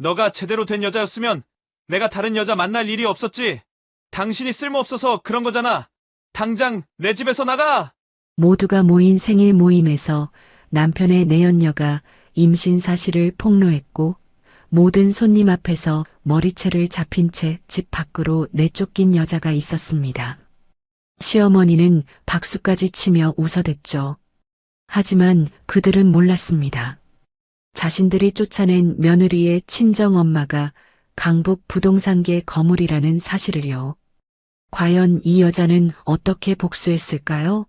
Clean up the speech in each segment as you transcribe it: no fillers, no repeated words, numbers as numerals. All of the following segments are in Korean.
너가 제대로 된 여자였으면 내가 다른 여자 만날 일이 없었지. 당신이 쓸모없어서 그런 거잖아. 당장 내 집에서 나가! 모두가 모인 생일 모임에서 남편의 내연녀가 임신 사실을 폭로했고 모든 손님 앞에서 머리채를 잡힌 채 집 밖으로 내쫓긴 여자가 있었습니다. 시어머니는 박수까지 치며 웃어댔죠. 하지만 그들은 몰랐습니다. 자신들이 쫓아낸 며느리의 친정엄마가 강북 부동산계 거물이라는 사실을요. 과연 이 여자는 어떻게 복수했을까요?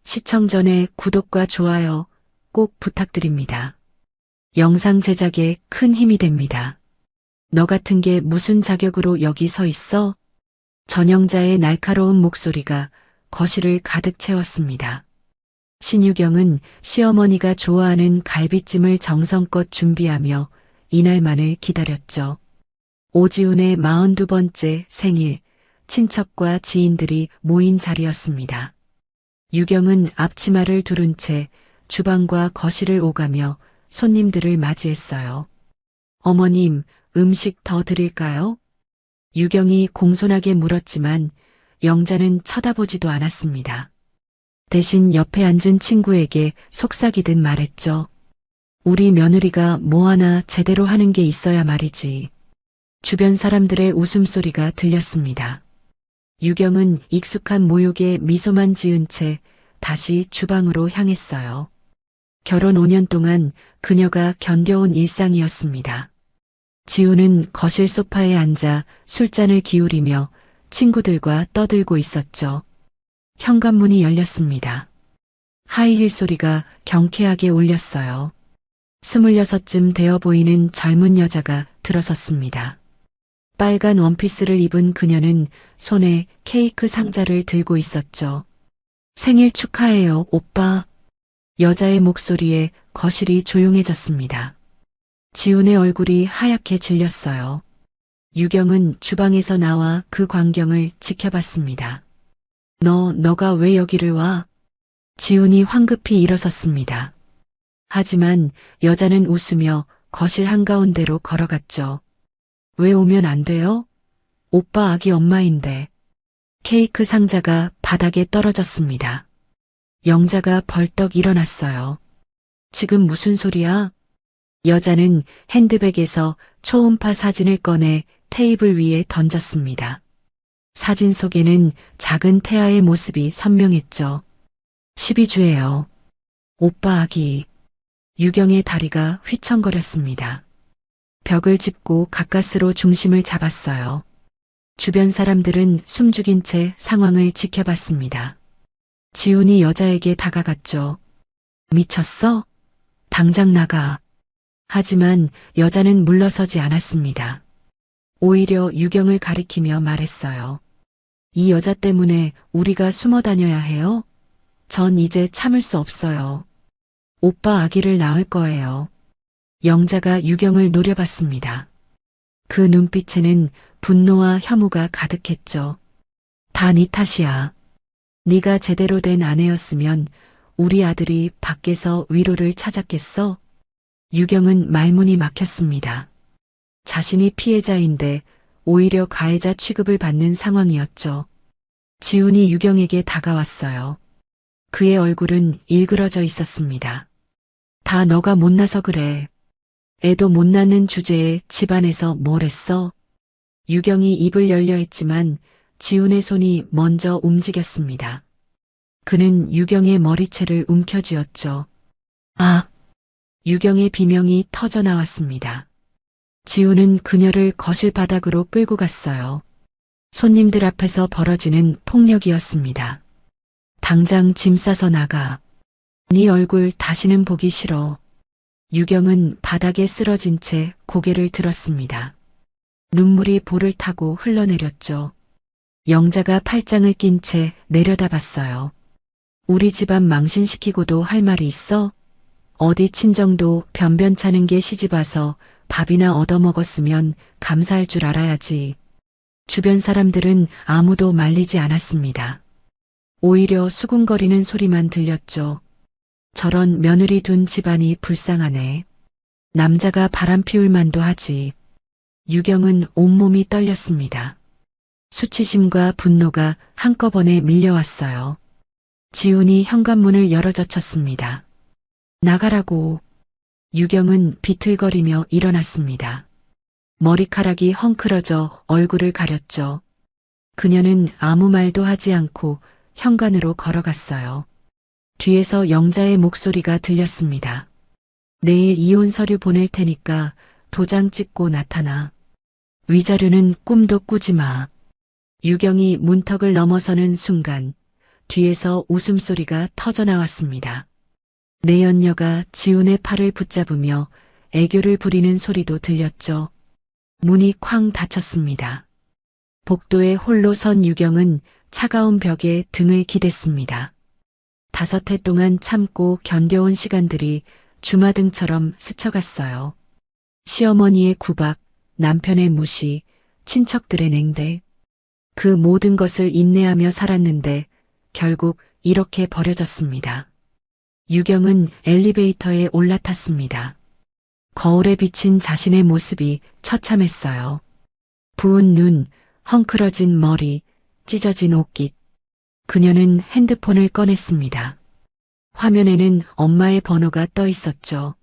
시청 전에 구독과 좋아요 꼭 부탁드립니다. 영상 제작에 큰 힘이 됩니다. 너 같은 게 무슨 자격으로 여기 서 있어? 전영자의 날카로운 목소리가 거실을 가득 채웠습니다. 신유경은 시어머니가 좋아하는 갈비찜을 정성껏 준비하며 이날만을 기다렸죠. 오지훈의 42번째 생일, 친척과 지인들이 모인 자리였습니다. 유경은 앞치마를 두른 채 주방과 거실을 오가며 손님들을 맞이했어요. 어머님, 음식 더 드릴까요? 유경이 공손하게 물었지만 영자는 쳐다보지도 않았습니다. 대신 옆에 앉은 친구에게 속삭이듯 말했죠. 우리 며느리가 뭐 하나 제대로 하는 게 있어야 말이지. 주변 사람들의 웃음소리가 들렸습니다. 유경은 익숙한 모욕에 미소만 지은 채 다시 주방으로 향했어요. 결혼 5년 동안 그녀가 견뎌온 일상이었습니다. 지우는 거실 소파에 앉아 술잔을 기울이며 친구들과 떠들고 있었죠. 현관문이 열렸습니다. 하이힐 소리가 경쾌하게 울렸어요. 26쯤 되어 보이는 젊은 여자가 들어섰습니다. 빨간 원피스를 입은 그녀는 손에 케이크 상자를 들고 있었죠. 생일 축하해요, 오빠. 여자의 목소리에 거실이 조용해졌습니다. 지훈의 얼굴이 하얗게 질렸어요. 유경은 주방에서 나와 그 광경을 지켜봤습니다. 너가 왜 여기를 와? 지훈이 황급히 일어섰습니다. 하지만 여자는 웃으며 거실 한가운데로 걸어갔죠. 왜 오면 안 돼요? 오빠 아기 엄마인데. 케이크 상자가 바닥에 떨어졌습니다. 영자가 벌떡 일어났어요. 지금 무슨 소리야? 여자는 핸드백에서 초음파 사진을 꺼내 테이블 위에 던졌습니다. 사진 속에는 작은 태아의 모습이 선명했죠. 12주예요. 오빠 아기. 유경의 다리가 휘청거렸습니다. 벽을 짚고 가까스로 중심을 잡았어요. 주변 사람들은 숨죽인 채 상황을 지켜봤습니다. 지훈이 여자에게 다가갔죠. 미쳤어? 당장 나가. 하지만 여자는 물러서지 않았습니다. 오히려 유경을 가리키며 말했어요. 이 여자 때문에 우리가 숨어 다녀야 해요? 전 이제 참을 수 없어요. 오빠 아기를 낳을 거예요. 영자가 유경을 노려봤습니다. 그 눈빛에는 분노와 혐오가 가득했죠. 다 네 탓이야. 네가 제대로 된 아내였으면 우리 아들이 밖에서 위로를 찾았겠어? 유경은 말문이 막혔습니다. 자신이 피해자인데 오히려 가해자 취급을 받는 상황이었죠. 지훈이 유경에게 다가왔어요. 그의 얼굴은 일그러져 있었습니다. 다 너가 못나서 그래. 애도 못 낳는 주제에 집안에서 뭘 했어? 유경이 입을 열려 했지만 지훈의 손이 먼저 움직였습니다. 그는 유경의 머리채를 움켜쥐었죠. 아! 유경의 비명이 터져 나왔습니다. 지훈은 그녀를 거실 바닥으로 끌고 갔어요. 손님들 앞에서 벌어지는 폭력이었습니다. 당장 짐 싸서 나가. 네 얼굴 다시는 보기 싫어. 유경은 바닥에 쓰러진 채 고개를 들었습니다. 눈물이 볼을 타고 흘러내렸죠. 영자가 팔짱을 낀 채 내려다봤어요. 우리 집안 망신시키고도 할 말이 있어? 어디 친정도 변변찮은 게 시집와서 밥이나 얻어먹었으면 감사할 줄 알아야지. 주변 사람들은 아무도 말리지 않았습니다. 오히려 수군거리는 소리만 들렸죠. 저런 며느리 둔 집안이 불쌍하네. 남자가 바람 피울 만도 하지. 유경은 온몸이 떨렸습니다. 수치심과 분노가 한꺼번에 밀려왔어요. 지훈이 현관문을 열어젖혔습니다. 나가라고. 유경은 비틀거리며 일어났습니다. 머리카락이 헝클어져 얼굴을 가렸죠. 그녀는 아무 말도 하지 않고 현관으로 걸어갔어요. 뒤에서 영자의 목소리가 들렸습니다. 내일 이혼 서류 보낼 테니까 도장 찍고 나타나. 위자료는 꿈도 꾸지 마. 유경이 문턱을 넘어서는 순간 뒤에서 웃음소리가 터져나왔습니다. 내연녀가 지훈의 팔을 붙잡으며 애교를 부리는 소리도 들렸죠. 문이 쾅 닫혔습니다. 복도에 홀로 선 유경은 차가운 벽에 등을 기댔습니다. 5해 동안 참고 견뎌온 시간들이 주마등처럼 스쳐갔어요. 시어머니의 구박, 남편의 무시, 친척들의 냉대. 그 모든 것을 인내하며 살았는데 결국 이렇게 버려졌습니다. 유경은 엘리베이터에 올라탔습니다. 거울에 비친 자신의 모습이 처참했어요. 부은 눈, 헝클어진 머리, 찢어진 옷깃. 그녀는 핸드폰을 꺼냈습니다. 화면에는 엄마의 번호가 떠 있었죠.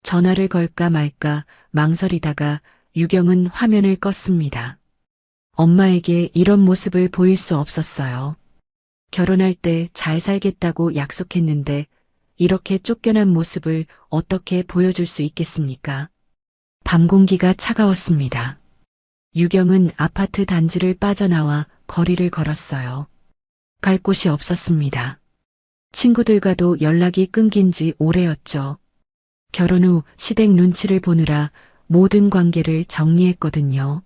전화를 걸까 말까 망설이다가 유경은 화면을 껐습니다. 엄마에게 이런 모습을 보일 수 없었어요. 결혼할 때 잘 살겠다고 약속했는데 이렇게 쫓겨난 모습을 어떻게 보여줄 수 있겠습니까? 밤 공기가 차가웠습니다. 유경은 아파트 단지를 빠져나와 거리를 걸었어요. 갈 곳이 없었습니다. 친구들과도 연락이 끊긴 지 오래였죠. 결혼 후 시댁 눈치를 보느라 모든 관계를 정리했거든요.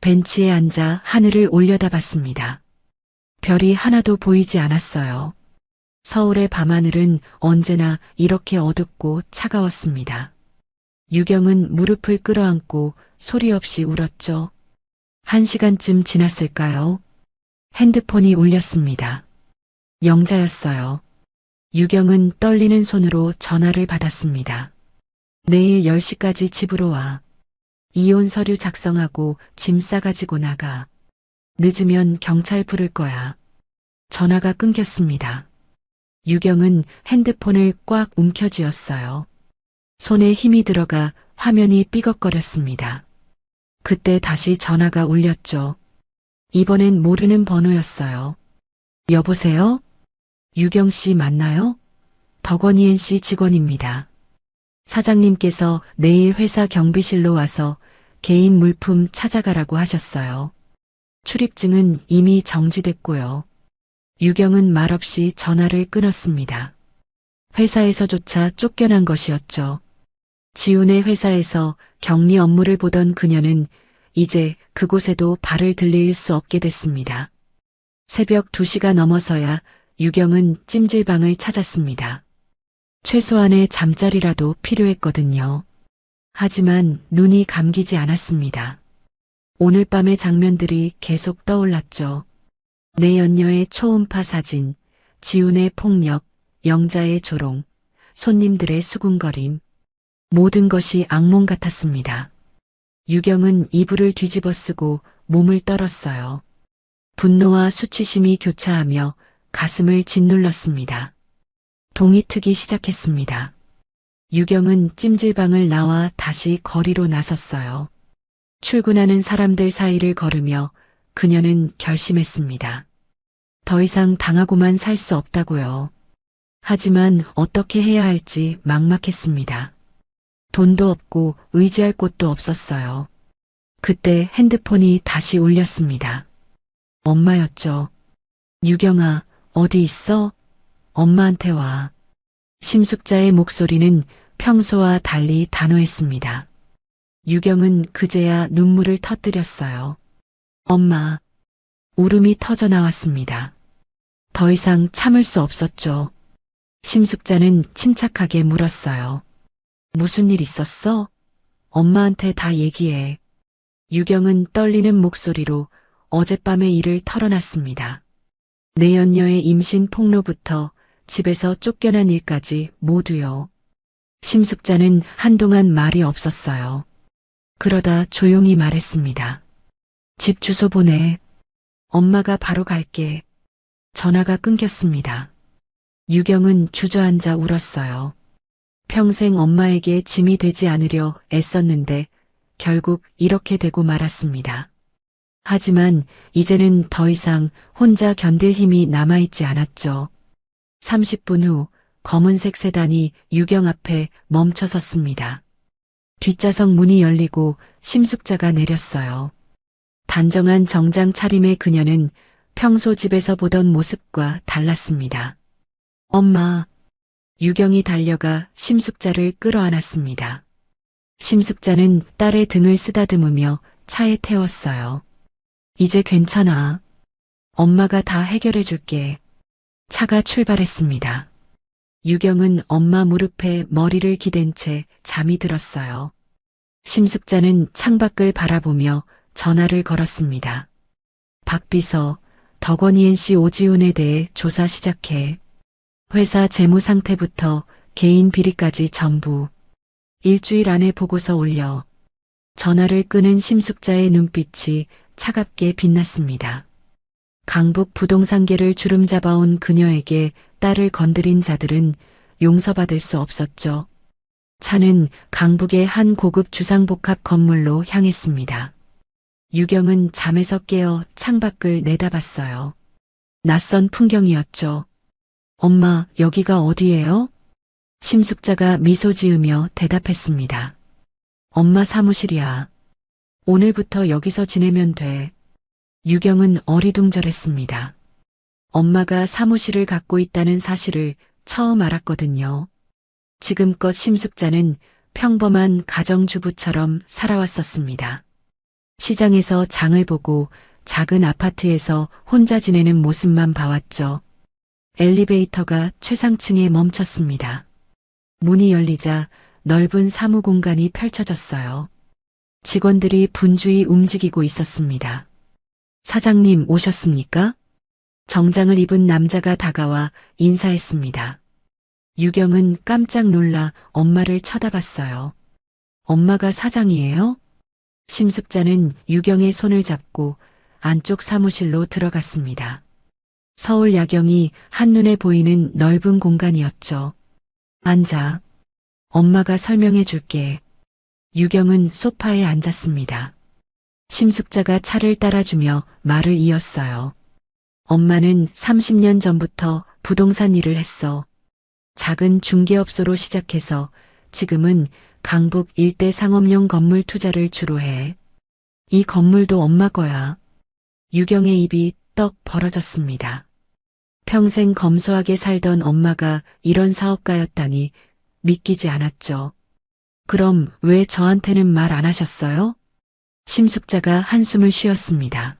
벤치에 앉아 하늘을 올려다봤습니다. 별이 하나도 보이지 않았어요. 서울의 밤하늘은 언제나 이렇게 어둡고 차가웠습니다. 유경은 무릎을 끌어안고 소리 없이 울었죠. 1시간쯤 지났을까요? 핸드폰이 울렸습니다. 영자였어요. 유경은 떨리는 손으로 전화를 받았습니다. 내일 10시까지 집으로 와. 이혼 서류 작성하고 짐 싸가지고 나가. 늦으면 경찰 부를 거야. 전화가 끊겼습니다. 유경은 핸드폰을 꽉 움켜쥐었어요. 손에 힘이 들어가 화면이 삐걱거렸습니다. 그때 다시 전화가 울렸죠. 이번엔 모르는 번호였어요. 여보세요? 유경 씨 맞나요? 덕원이 NC 직원입니다. 사장님께서 내일 회사 경비실로 와서 개인 물품 찾아가라고 하셨어요. 출입증은 이미 정지됐고요. 유경은 말없이 전화를 끊었습니다. 회사에서조차 쫓겨난 것이었죠. 지훈의 회사에서 격리 업무를 보던 그녀는 이제 그곳에도 발을 들릴 수 없게 됐습니다. 새벽 2시가 넘어서야 유경은 찜질방을 찾았습니다. 최소한의 잠자리라도 필요했거든요. 하지만 눈이 감기지 않았습니다. 오늘 밤의 장면들이 계속 떠올랐죠. 내연녀의 초음파 사진, 지훈의 폭력, 영자의 조롱, 손님들의 수군거림. 모든 것이 악몽 같았습니다. 유경은 이불을 뒤집어 쓰고 몸을 떨었어요. 분노와 수치심이 교차하며 가슴을 짓눌렀습니다. 동이 트기 시작했습니다. 유경은 찜질방을 나와 다시 거리로 나섰어요. 출근하는 사람들 사이를 걸으며 그녀는 결심했습니다. 더 이상 당하고만 살 수 없다고요. 하지만 어떻게 해야 할지 막막했습니다. 돈도 없고 의지할 곳도 없었어요. 그때 핸드폰이 다시 울렸습니다. 엄마였죠. 유경아, 어디 있어? 엄마한테 와. 심숙자의 목소리는 평소와 달리 단호했습니다. 유경은 그제야 눈물을 터뜨렸어요. 엄마. 울음이 터져 나왔습니다. 더 이상 참을 수 없었죠. 심숙자는 침착하게 물었어요. 무슨 일 있었어? 엄마한테 다 얘기해. 유경은 떨리는 목소리로 어젯밤의 일을 털어놨습니다. 내연녀의 임신 폭로부터 집에서 쫓겨난 일까지 모두요. 심숙자는 한동안 말이 없었어요. 그러다 조용히 말했습니다. 집 주소 보내. 엄마가 바로 갈게. 전화가 끊겼습니다. 유경은 주저앉아 울었어요. 평생 엄마에게 짐이 되지 않으려 애썼는데 결국 이렇게 되고 말았습니다. 하지만 이제는 더 이상 혼자 견딜 힘이 남아있지 않았죠. 30분 후 검은색 세단이 유경 앞에 멈춰 섰습니다. 뒷좌석 문이 열리고 심숙자가 내렸어요. 단정한 정장 차림의 그녀는 평소 집에서 보던 모습과 달랐습니다. 엄마. 유경이 달려가 심숙자를 끌어안았습니다. 심숙자는 딸의 등을 쓰다듬으며 차에 태웠어요. 이제 괜찮아. 엄마가 다 해결해 줄게. 차가 출발했습니다. 유경은 엄마 무릎에 머리를 기댄 채 잠이 들었어요. 심숙자는 창밖을 바라보며 전화를 걸었습니다. 박비서, 덕원이엔 씨 오지훈에 대해 조사 시작해. 회사 재무 상태부터 개인 비리까지 전부. 일주일 안에 보고서 올려. 전화를 끄는 심숙자의 눈빛이 차갑게 빛났습니다. 강북 부동산계를 주름잡아온 그녀에게 딸을 건드린 자들은 용서받을 수 없었죠. 차는 강북의 한 고급 주상복합 건물로 향했습니다. 유경은 잠에서 깨어 창밖을 내다봤어요. 낯선 풍경이었죠. 엄마, 여기가 어디예요? 심숙자가 미소 지으며 대답했습니다. 엄마 사무실이야. 오늘부터 여기서 지내면 돼. 유경은 어리둥절했습니다. 엄마가 사무실을 갖고 있다는 사실을 처음 알았거든요. 지금껏 심숙자는 평범한 가정주부처럼 살아왔었습니다. 시장에서 장을 보고 작은 아파트에서 혼자 지내는 모습만 봐왔죠. 엘리베이터가 최상층에 멈췄습니다. 문이 열리자 넓은 사무 공간이 펼쳐졌어요. 직원들이 분주히 움직이고 있었습니다. 사장님 오셨습니까? 정장을 입은 남자가 다가와 인사했습니다. 유경은 깜짝 놀라 엄마를 쳐다봤어요. 엄마가 사장이에요? 심숙자는 유경의 손을 잡고 안쪽 사무실로 들어갔습니다. 서울 야경이 한눈에 보이는 넓은 공간이었죠. 앉아. 엄마가 설명해 줄게. 유경은 소파에 앉았습니다. 심숙자가 차를 따라주며 말을 이었어요. 엄마는 30년 전부터 부동산 일을 했어. 작은 중개업소로 시작해서 지금은 강북 일대 상업용 건물 투자를 주로 해. 이 건물도 엄마 거야. 유경의 입이 떡 벌어졌습니다. 평생 검소하게 살던 엄마가 이런 사업가였다니 믿기지 않았죠. 그럼 왜 저한테는 말 안 하셨어요? 심숙자가 한숨을 쉬었습니다.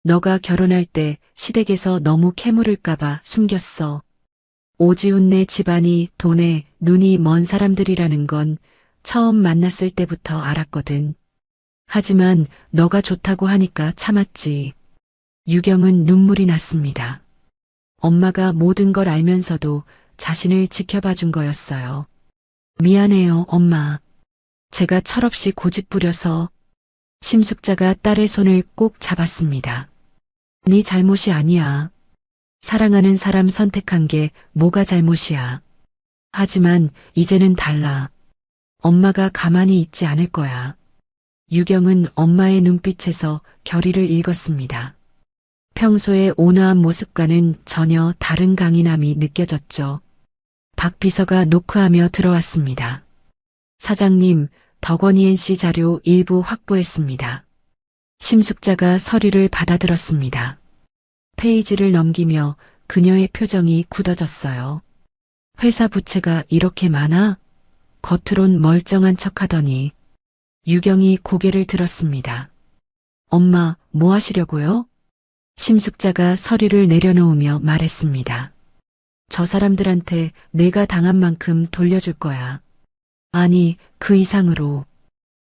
너가 결혼할 때 시댁에서 너무 캐물을까봐 숨겼어. 오지훈네 집안이 돈에 눈이 먼 사람들이라는 건 처음 만났을 때부터 알았거든. 하지만 너가 좋다고 하니까 참았지. 유경은 눈물이 났습니다. 엄마가 모든 걸 알면서도 자신을 지켜봐 준 거였어요. 미안해요, 엄마. 제가 철없이 고집부려서. 심숙자가 딸의 손을 꼭 잡았습니다. 네 잘못이 아니야. 사랑하는 사람 선택한 게 뭐가 잘못이야. 하지만 이제는 달라. 엄마가 가만히 있지 않을 거야. 유경은 엄마의 눈빛에서 결의를 읽었습니다. 평소의 온화한 모습과는 전혀 다른 강인함이 느껴졌죠. 박 비서가 노크하며 들어왔습니다. 사장님, 덕원이엔 씨 자료 일부 확보했습니다. 심숙자가 서류를 받아들었습니다. 페이지를 넘기며 그녀의 표정이 굳어졌어요. 회사 부채가 이렇게 많아? 겉으론 멀쩡한 척하더니. 유경이 고개를 들었습니다. 엄마, 뭐 하시려고요? 심숙자가 서류를 내려놓으며 말했습니다. 저 사람들한테 내가 당한 만큼 돌려줄 거야. 아니, 그 이상으로.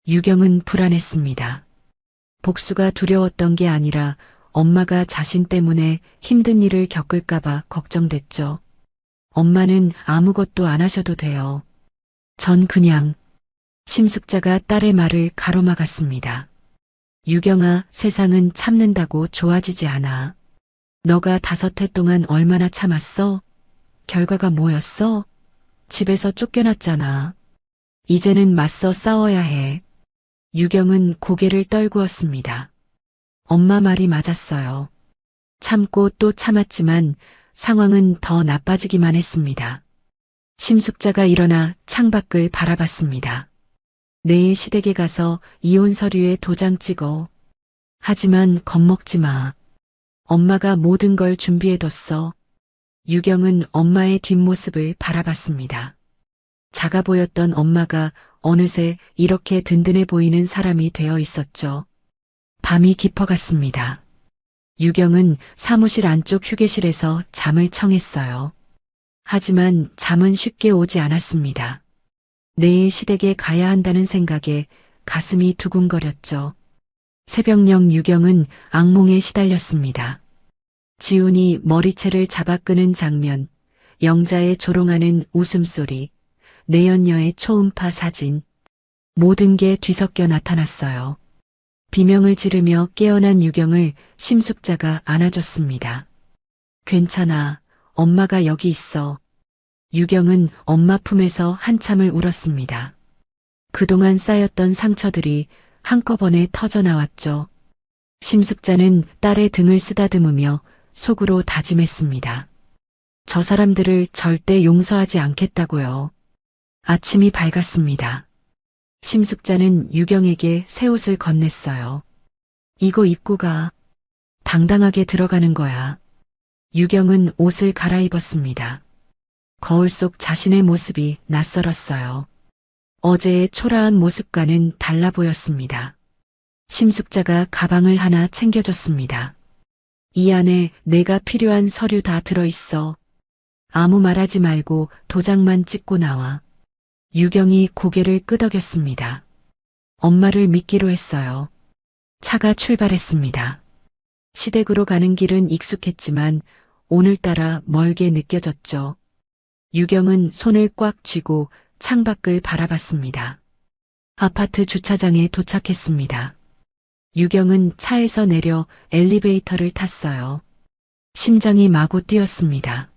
유경은 불안했습니다. 복수가 두려웠던 게 아니라 엄마가 자신 때문에 힘든 일을 겪을까봐 걱정됐죠. 엄마는 아무것도 안 하셔도 돼요. 전 그냥 심숙자가 딸의 말을 가로막았습니다. 유경아, 세상은 참는다고 좋아지지 않아. 너가 5해 동안 얼마나 참았어? 결과가 뭐였어? 집에서 쫓겨났잖아. 이제는 맞서 싸워야 해. 유경은 고개를 떨구었습니다. 엄마 말이 맞았어요. 참고 또 참았지만 상황은 더 나빠지기만 했습니다. 심숙자가 일어나 창밖을 바라봤습니다. 내일 시댁에 가서 이혼 서류에 도장 찍어. 하지만 겁먹지 마. 엄마가 모든 걸 준비해뒀어. 유경은 엄마의 뒷모습을 바라봤습니다. 작아 보였던 엄마가 어느새 이렇게 든든해 보이는 사람이 되어 있었죠. 밤이 깊어갔습니다. 유경은 사무실 안쪽 휴게실에서 잠을 청했어요. 하지만 잠은 쉽게 오지 않았습니다. 내일 시댁에 가야 한다는 생각에 가슴이 두근거렸죠. 새벽녘 유경은 악몽에 시달렸습니다. 지훈이 머리채를 잡아 끄는 장면, 영자의 조롱하는 웃음소리, 내연녀의 초음파 사진, 모든 게 뒤섞여 나타났어요. 비명을 지르며 깨어난 유경을 심숙자가 안아줬습니다. 괜찮아, 엄마가 여기 있어. 유경은 엄마 품에서 한참을 울었습니다. 그동안 쌓였던 상처들이 한꺼번에 터져나왔죠. 심숙자는 딸의 등을 쓰다듬으며 속으로 다짐했습니다. 저 사람들을 절대 용서하지 않겠다고요. 아침이 밝았습니다. 심숙자는 유경에게 새 옷을 건넸어요. 이거 입고 가. 당당하게 들어가는 거야. 유경은 옷을 갈아입었습니다. 거울 속 자신의 모습이 낯설었어요. 어제의 초라한 모습과는 달라 보였습니다. 심숙자가 가방을 하나 챙겨줬습니다. 이 안에 내가 필요한 서류 다 들어있어. 아무 말하지 말고 도장만 찍고 나와. 유경이 고개를 끄덕였습니다. 엄마를 믿기로 했어요. 차가 출발했습니다. 시댁으로 가는 길은 익숙했지만 오늘따라 멀게 느껴졌죠. 유경은 손을 꽉 쥐고 창밖을 바라봤습니다. 아파트 주차장에 도착했습니다. 유경은 차에서 내려 엘리베이터를 탔어요. 심장이 마구 뛰었습니다.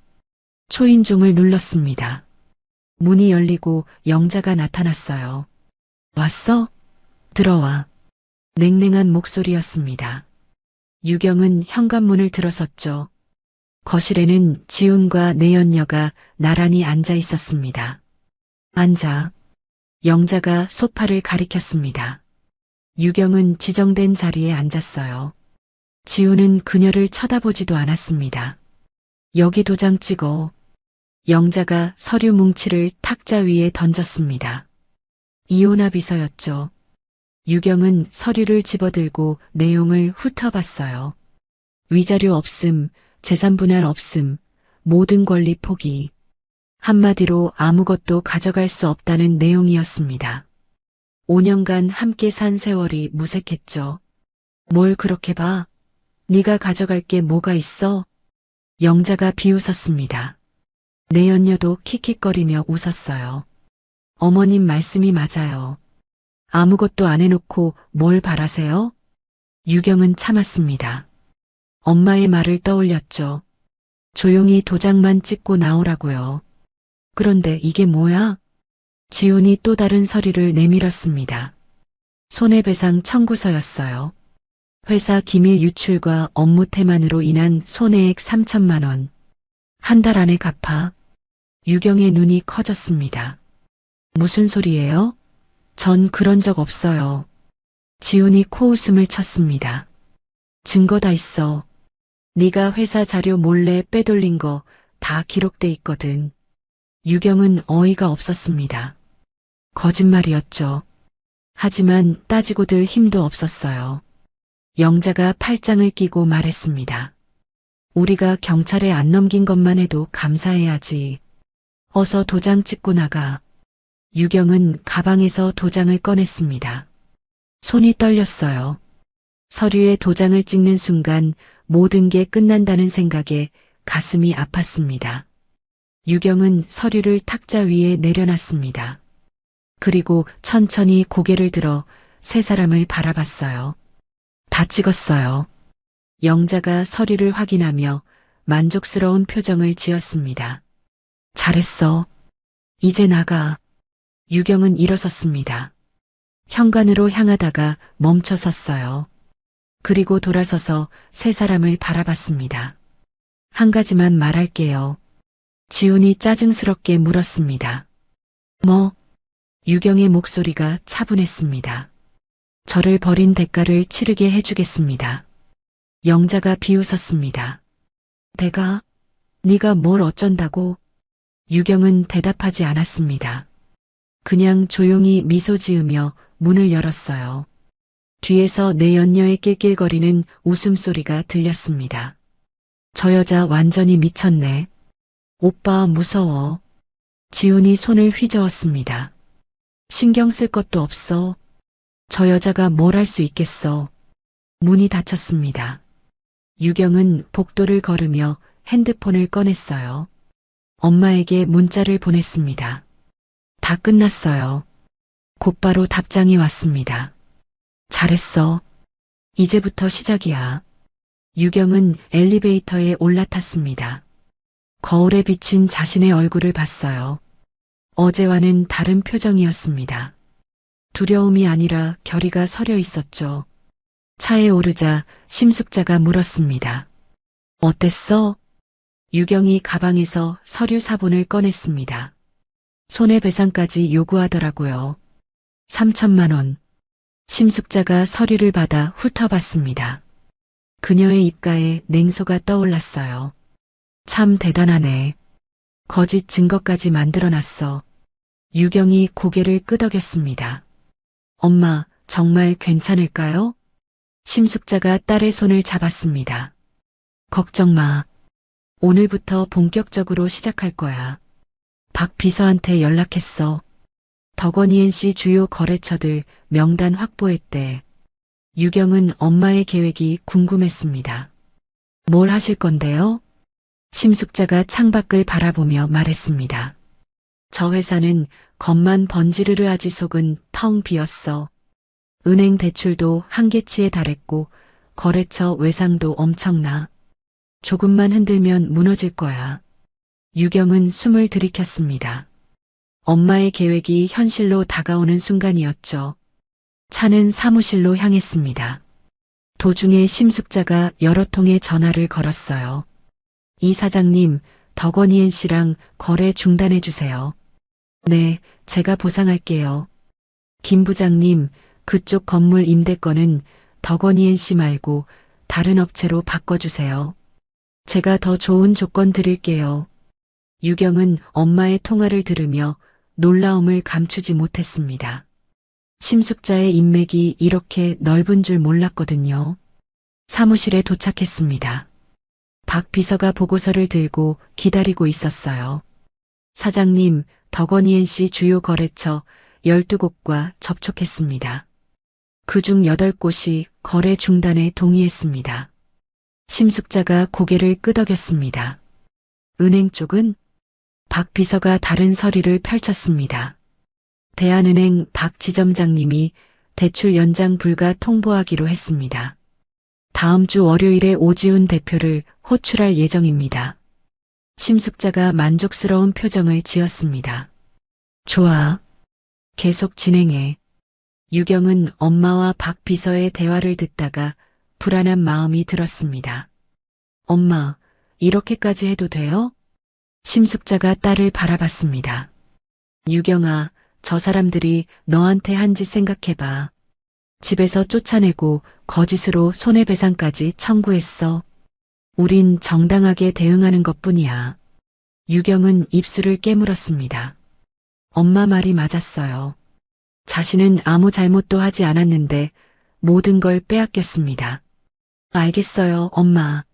초인종을 눌렀습니다. 문이 열리고 영자가 나타났어요. 왔어? 들어와. 냉랭한 목소리였습니다. 유경은 현관문을 들어섰죠. 거실에는 지훈과 내연녀가 나란히 앉아 있었습니다. 앉아. 영자가 소파를 가리켰습니다. 유경은 지정된 자리에 앉았어요. 지훈은 그녀를 쳐다보지도 않았습니다. 여기 도장 찍어. 영자가 서류 뭉치를 탁자 위에 던졌습니다. 이혼합의서였죠. 유경은 서류를 집어들고 내용을 훑어봤어요. 위자료 없음, 재산 분할 없음, 모든 권리 포기. 한마디로 아무것도 가져갈 수 없다는 내용이었습니다. 5년간 함께 산 세월이 무색했죠. 뭘 그렇게 봐? 네가 가져갈 게 뭐가 있어? 영자가 비웃었습니다. 내연녀도 킥킥거리며 웃었어요. 어머님 말씀이 맞아요. 아무것도 안 해놓고 뭘 바라세요? 유경은 참았습니다. 엄마의 말을 떠올렸죠. 조용히 도장만 찍고 나오라고요. 그런데 이게 뭐야? 지훈이 또 다른 서류를 내밀었습니다. 손해배상 청구서였어요. 회사 기밀 유출과 업무 태만으로 인한 손해액 3천만 원. 한 달 안에 갚아. 유경의 눈이 커졌습니다. 무슨 소리예요? 전 그런 적 없어요. 지훈이 코웃음을 쳤습니다. 증거 다 있어. 네가 회사 자료 몰래 빼돌린 거 다 기록돼 있거든. 유경은 어이가 없었습니다. 거짓말이었죠. 하지만 따지고 들 힘도 없었어요. 영자가 팔짱을 끼고 말했습니다. 우리가 경찰에 안 넘긴 것만 해도 감사해야지. 어서 도장 찍고 나가. 유경은 가방에서 도장을 꺼냈습니다. 손이 떨렸어요. 서류에 도장을 찍는 순간 모든 게 끝난다는 생각에 가슴이 아팠습니다. 유경은 서류를 탁자 위에 내려놨습니다. 그리고 천천히 고개를 들어 세 사람을 바라봤어요. 다 찍었어요. 영자가 서류를 확인하며 만족스러운 표정을 지었습니다. 잘했어. 이제 나가. 유경은 일어섰습니다. 현관으로 향하다가 멈춰 섰어요. 그리고 돌아서서 세 사람을 바라봤습니다. 한 가지만 말할게요. 지훈이 짜증스럽게 물었습니다. 뭐? 유경의 목소리가 차분했습니다. 저를 버린 대가를 치르게 해주겠습니다. 영자가 비웃었습니다. 네가 뭘 어쩐다고? 유경은 대답하지 않았습니다. 그냥 조용히 미소 지으며 문을 열었어요. 뒤에서 내 연녀의 낄낄거리는 웃음소리가 들렸습니다. 저 여자 완전히 미쳤네. 오빠 무서워. 지훈이 손을 휘저었습니다. 신경 쓸 것도 없어. 저 여자가 뭘 할 수 있겠어. 문이 닫혔습니다. 유경은 복도를 걸으며 핸드폰을 꺼냈어요. 엄마에게 문자를 보냈습니다. 다 끝났어요. 곧바로 답장이 왔습니다. 잘했어. 이제부터 시작이야. 유경은 엘리베이터에 올라탔습니다. 거울에 비친 자신의 얼굴을 봤어요. 어제와는 다른 표정이었습니다. 두려움이 아니라 결의가 서려 있었죠. 차에 오르자 심숙자가 물었습니다. 어땠어? 유경이 가방에서 서류 사본을 꺼냈습니다. 손해배상까지 요구하더라고요. 3천만 원. 심숙자가 서류를 받아 훑어봤습니다. 그녀의 입가에 냉소가 떠올랐어요. 참 대단하네. 거짓 증거까지 만들어놨어. 유경이 고개를 끄덕였습니다. 엄마, 정말 괜찮을까요? 심숙자가 딸의 손을 잡았습니다. 걱정 마. 오늘부터 본격적으로 시작할 거야. 박 비서한테 연락했어. 덕원 ENC 주요 거래처들 명단 확보했대. 유경은 엄마의 계획이 궁금했습니다. 뭘 하실 건데요? 심숙자가 창밖을 바라보며 말했습니다. 저 회사는 겉만 번지르르하지 속은 텅 비었어. 은행 대출도 한계치에 달했고 거래처 외상도 엄청나. 조금만 흔들면 무너질 거야. 유경은 숨을 들이켰습니다. 엄마의 계획이 현실로 다가오는 순간이었죠. 차는 사무실로 향했습니다. 도중에 심숙자가 여러 통의 전화를 걸었어요. 이 사장님, 덕원 ENC랑 거래 중단해 주세요. 네, 제가 보상할게요. 김 부장님, 그쪽 건물 임대권은 덕원 ENC 말고 다른 업체로 바꿔주세요. 제가 더 좋은 조건 드릴게요. 유경은 엄마의 통화를 들으며 놀라움을 감추지 못했습니다. 심숙자의 인맥이 이렇게 넓은 줄 몰랐거든요. 사무실에 도착했습니다. 박 비서가 보고서를 들고 기다리고 있었어요. 사장님, 덕원 ENC 주요 거래처 12곳과 접촉했습니다. 그중 8곳이 거래 중단에 동의했습니다. 심숙자가 고개를 끄덕였습니다. 은행 쪽은? 박 비서가 다른 서류를 펼쳤습니다. 대한은행 박 지점장님이 대출 연장 불가 통보하기로 했습니다. 다음 주 월요일에 오지훈 대표를 호출할 예정입니다. 심숙자가 만족스러운 표정을 지었습니다. 좋아. 계속 진행해. 유경은 엄마와 박 비서의 대화를 듣다가 불안한 마음이 들었습니다. 엄마, 이렇게까지 해도 돼요? 심숙자가 딸을 바라봤습니다. 유경아, 저 사람들이 너한테 한 짓 생각해봐. 집에서 쫓아내고 거짓으로 손해배상까지 청구했어. 우린 정당하게 대응하는 것뿐이야. 유경은 입술을 깨물었습니다. 엄마 말이 맞았어요. 자신은 아무 잘못도 하지 않았는데 모든 걸 빼앗겼습니다. 알겠어요, 엄마.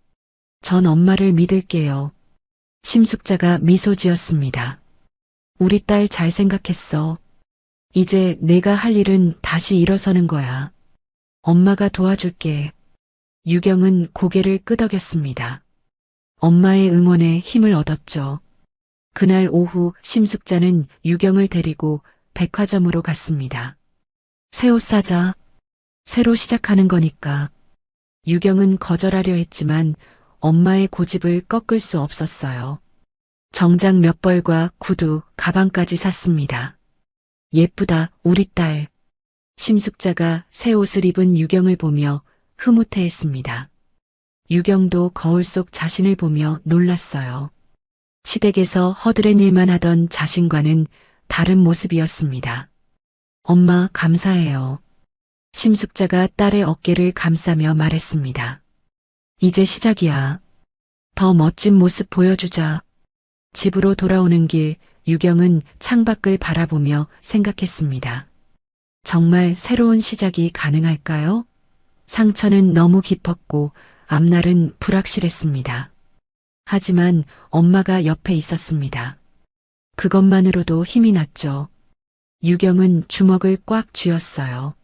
전 엄마를 믿을게요. 심숙자가 미소 지었습니다. 우리 딸 잘 생각했어. 이제 내가 할 일은 다시 일어서는 거야. 엄마가 도와줄게. 유경은 고개를 끄덕였습니다. 엄마의 응원에 힘을 얻었죠. 그날 오후 심숙자는 유경을 데리고 백화점으로 갔습니다. 새 옷 사자. 새로 시작하는 거니까. 유경은 거절하려 했지만 엄마의 고집을 꺾을 수 없었어요. 정장 몇 벌과 구두, 가방까지 샀습니다. 예쁘다, 우리 딸. 심숙자가 새 옷을 입은 유경을 보며 흐뭇해했습니다. 유경도 거울 속 자신을 보며 놀랐어요. 시댁에서 허드렛 일만 하던 자신과는 다른 모습이었습니다. 엄마, 감사해요. 심숙자가 딸의 어깨를 감싸며 말했습니다. 이제 시작이야. 더 멋진 모습 보여주자. 집으로 돌아오는 길, 유경은 창밖을 바라보며 생각했습니다. 정말 새로운 시작이 가능할까요? 상처는 너무 깊었고 앞날은 불확실했습니다. 하지만 엄마가 옆에 있었습니다. 그것만으로도 힘이 났죠. 유경은 주먹을 꽉 쥐었어요.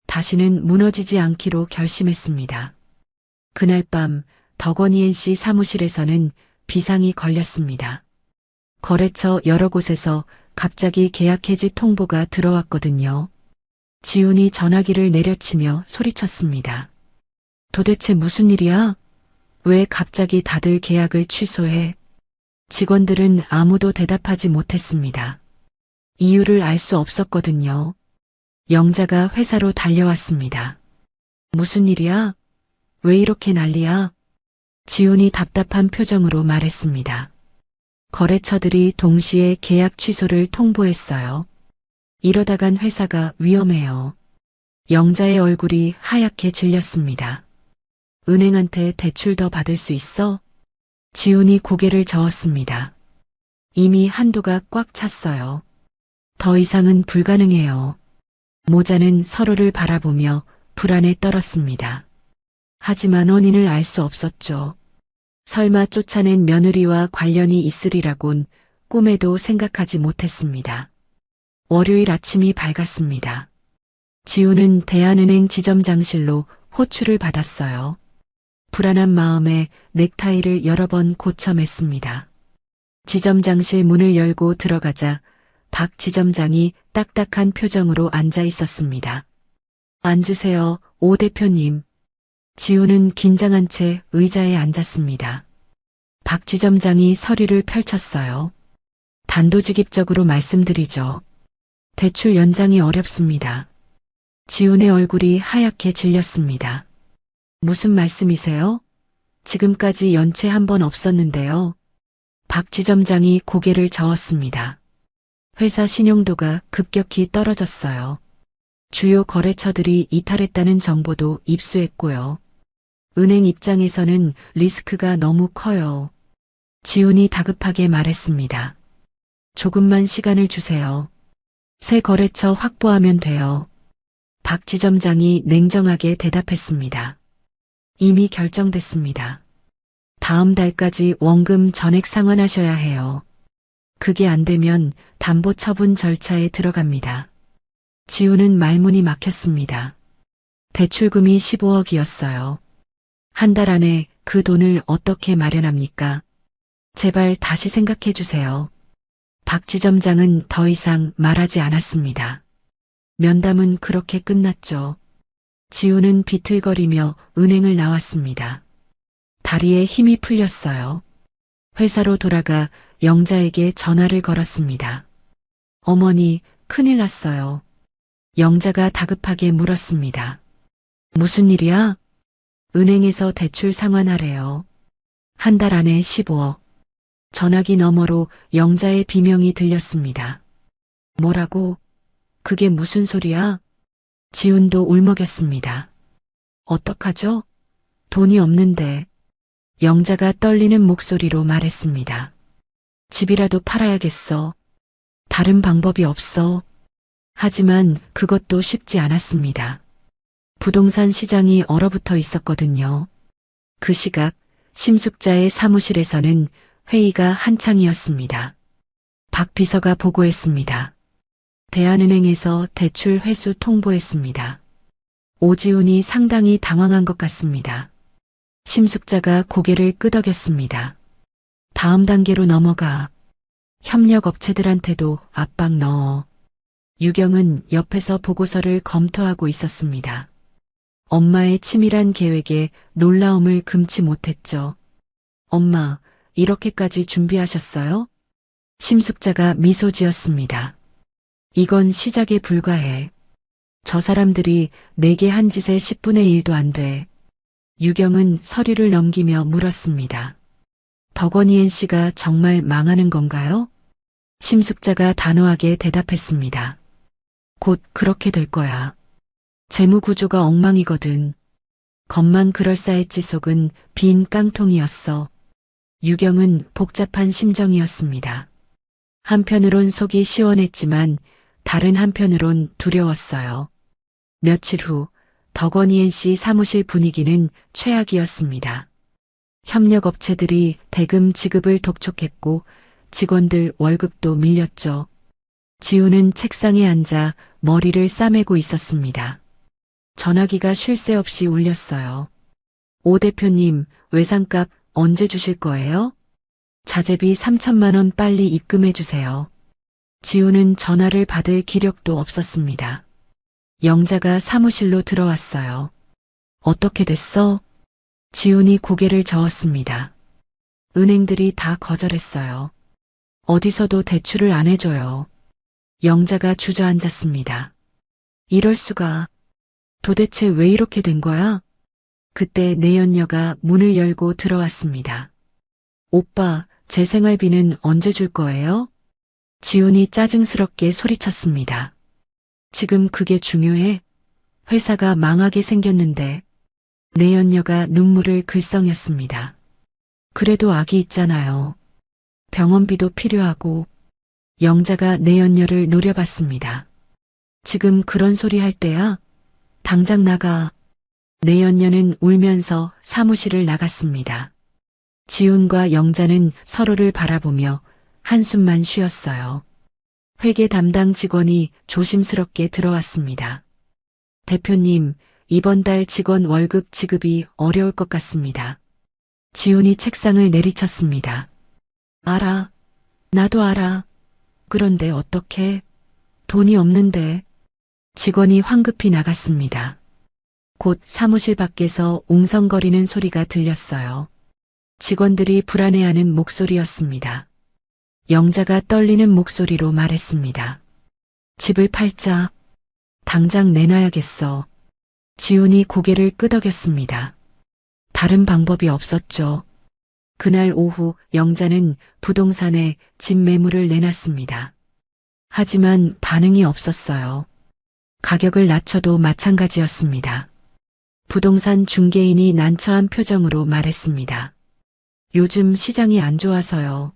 다시는 무너지지 않기로 결심했습니다. 그날 밤 덕원이엔 씨 사무실에서는 비상이 걸렸습니다. 거래처 여러 곳에서 갑자기 계약 해지 통보가 들어왔거든요. 지훈이 전화기를 내려치며 소리쳤습니다. 도대체 무슨 일이야? 왜 갑자기 다들 계약을 취소해? 직원들은 아무도 대답하지 못했습니다. 이유를 알 수 없었거든요. 영자가 회사로 달려왔습니다. 무슨 일이야? 왜 이렇게 난리야? 지훈이 답답한 표정으로 말했습니다. 거래처들이 동시에 계약 취소를 통보했어요. 이러다간 회사가 위험해요. 영자의 얼굴이 하얗게 질렸습니다. 은행한테 대출 더 받을 수 있어? 지훈이 고개를 저었습니다. 이미 한도가 꽉 찼어요. 더 이상은 불가능해요. 모자는 서로를 바라보며 불안에 떨었습니다. 하지만 원인을 알 수 없었죠. 설마 쫓아낸 며느리와 관련이 있으리라곤 꿈에도 생각하지 못했습니다. 월요일 아침이 밝았습니다. 지훈은 대한은행 지점장실로 호출을 받았어요. 불안한 마음에 넥타이를 여러 번 고쳐 맸습니다. 지점장실 문을 열고 들어가자 박 지점장이 딱딱한 표정으로 앉아 있었습니다. 앉으세요, 오 대표님. 지훈은 긴장한 채 의자에 앉았습니다. 박 지점장이 서류를 펼쳤어요. 단도직입적으로 말씀드리죠. 대출 연장이 어렵습니다. 지훈의 얼굴이 하얗게 질렸습니다. 무슨 말씀이세요? 지금까지 연체 한 번 없었는데요. 박 지점장이 고개를 저었습니다. 회사 신용도가 급격히 떨어졌어요. 주요 거래처들이 이탈했다는 정보도 입수했고요. 은행 입장에서는 리스크가 너무 커요. 지훈이 다급하게 말했습니다. 조금만 시간을 주세요. 새 거래처 확보하면 돼요. 박 지점장이 냉정하게 대답했습니다. 이미 결정됐습니다. 다음 달까지 원금 전액 상환하셔야 해요. 그게 안 되면 담보 처분 절차에 들어갑니다. 지훈은 말문이 막혔습니다. 대출금이 15억이었어요. 한 달 안에 그 돈을 어떻게 마련합니까? 제발 다시 생각해 주세요. 박 지점장은 더 이상 말하지 않았습니다. 면담은 그렇게 끝났죠. 지훈은 비틀거리며 은행을 나왔습니다. 다리에 힘이 풀렸어요. 회사로 돌아가 영자에게 전화를 걸었습니다. 어머니, 큰일 났어요. 영자가 다급하게 물었습니다. 무슨 일이야? 은행에서 대출 상환하래요. 한 달 안에 15억. 전화기 너머로 영자의 비명이 들렸습니다. 뭐라고? 그게 무슨 소리야? 지훈도 울먹였습니다. 어떡하죠? 돈이 없는데. 영자가 떨리는 목소리로 말했습니다. 집이라도 팔아야겠어. 다른 방법이 없어. 하지만 그것도 쉽지 않았습니다. 부동산 시장이 얼어붙어 있었거든요. 그 시각 심숙자의 사무실에서는 회의가 한창이었습니다. 박 비서가 보고했습니다. 대한은행에서 대출 회수 통보했습니다. 오지훈이 상당히 당황한 것 같습니다. 심숙자가 고개를 끄덕였습니다. 다음 단계로 넘어가. 협력업체들한테도 압박 넣어. 유경은 옆에서 보고서를 검토하고 있었습니다. 엄마의 치밀한 계획에 놀라움을 금치 못했죠. 엄마, 이렇게까지 준비하셨어요? 심숙자가 미소 지었습니다. 이건 시작에 불과해. 저 사람들이 내게 한 짓의 10분의 1도 안 돼. 유경은 서류를 넘기며 물었습니다. 덕원이엔 씨가 정말 망하는 건가요? 심숙자가 단호하게 대답했습니다. 곧 그렇게 될 거야. 재무 구조가 엉망이거든. 겉만 그럴싸했지 속은 빈 깡통이었어. 유경은 복잡한 심정이었습니다. 한편으론 속이 시원했지만 다른 한편으론 두려웠어요. 며칠 후 덕원이엔 씨 사무실 분위기는 최악이었습니다. 협력업체들이 대금 지급을 독촉했고 직원들 월급도 밀렸죠. 지우는 책상에 앉아 머리를 싸매고 있었습니다. 전화기가 쉴 새 없이 울렸어요. 오 대표님, 외상값 언제 주실 거예요? 자재비 3천만 원 빨리 입금해 주세요. 지우는 전화를 받을 기력도 없었습니다. 영자가 사무실로 들어왔어요. 어떻게 됐어? 지훈이 고개를 저었습니다. 은행들이 다 거절했어요. 어디서도 대출을 안 해줘요. 영자가 주저앉았습니다. 이럴 수가. 도대체 왜 이렇게 된 거야? 그때 내연녀가 문을 열고 들어왔습니다. 오빠, 제 생활비는 언제 줄 거예요? 지훈이 짜증스럽게 소리쳤습니다. 지금 그게 중요해? 회사가 망하게 생겼는데. 내연녀가 눈물을 글썽였습니다. 그래도 아기 있잖아요. 병원비도 필요하고. 영자가 내연녀를 노려봤습니다. 지금 그런 소리 할 때야? 당장 나가. 내연녀는 울면서 사무실을 나갔습니다. 지훈과 영자는 서로를 바라보며 한숨만 쉬었어요. 회계 담당 직원이 조심스럽게 들어왔습니다. 대표님, 이번 달 직원 월급 지급이 어려울 것 같습니다. 지훈이 책상을 내리쳤습니다. 알아. 나도 알아. 그런데 어떻게? 돈이 없는데. 직원이 황급히 나갔습니다. 곧 사무실 밖에서 웅성거리는 소리가 들렸어요. 직원들이 불안해하는 목소리였습니다. 영자가 떨리는 목소리로 말했습니다. 집을 팔자. 당장 내놔야겠어. 지훈이 고개를 끄덕였습니다. 다른 방법이 없었죠. 그날 오후 영자는 부동산에 집 매물을 내놨습니다. 하지만 반응이 없었어요. 가격을 낮춰도 마찬가지였습니다. 부동산 중개인이 난처한 표정으로 말했습니다. 요즘 시장이 안 좋아서요.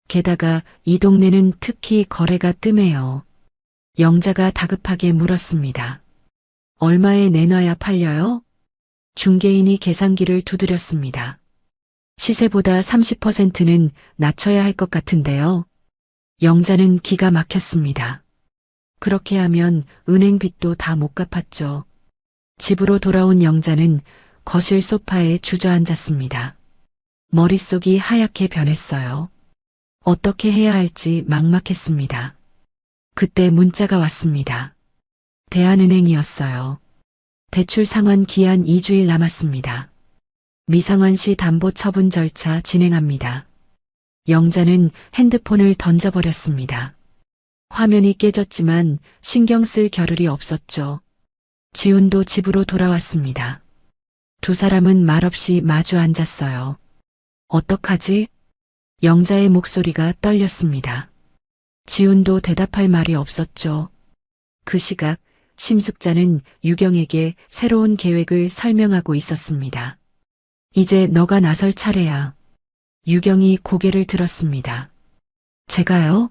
게다가 이 동네는 특히 거래가 뜸해요. 영자가 다급하게 물었습니다. 얼마에 내놔야 팔려요? 중개인이 계산기를 두드렸습니다. 시세보다 30%는 낮춰야 할 것 같은데요. 영자는 기가 막혔습니다. 그렇게 하면 은행 빚도 다 못 갚았죠. 집으로 돌아온 영자는 거실 소파에 주저앉았습니다. 머릿속이 하얗게 변했어요. 어떻게 해야 할지 막막했습니다. 그때 문자가 왔습니다. 대한은행이었어요. 대출 상환 기한 2주일 남았습니다. 미상환 씨 담보 처분 절차 진행합니다. 영자는 핸드폰을 던져버렸습니다. 화면이 깨졌지만 신경 쓸 겨를이 없었죠. 지훈도 집으로 돌아왔습니다. 두 사람은 말없이 마주 앉았어요. 어떡하지? 영자의 목소리가 떨렸습니다. 지훈도 대답할 말이 없었죠. 그 시각 심숙자는 유경에게 새로운 계획을 설명하고 있었습니다. 이제 너가 나설 차례야. 유경이 고개를 들었습니다. 제가요?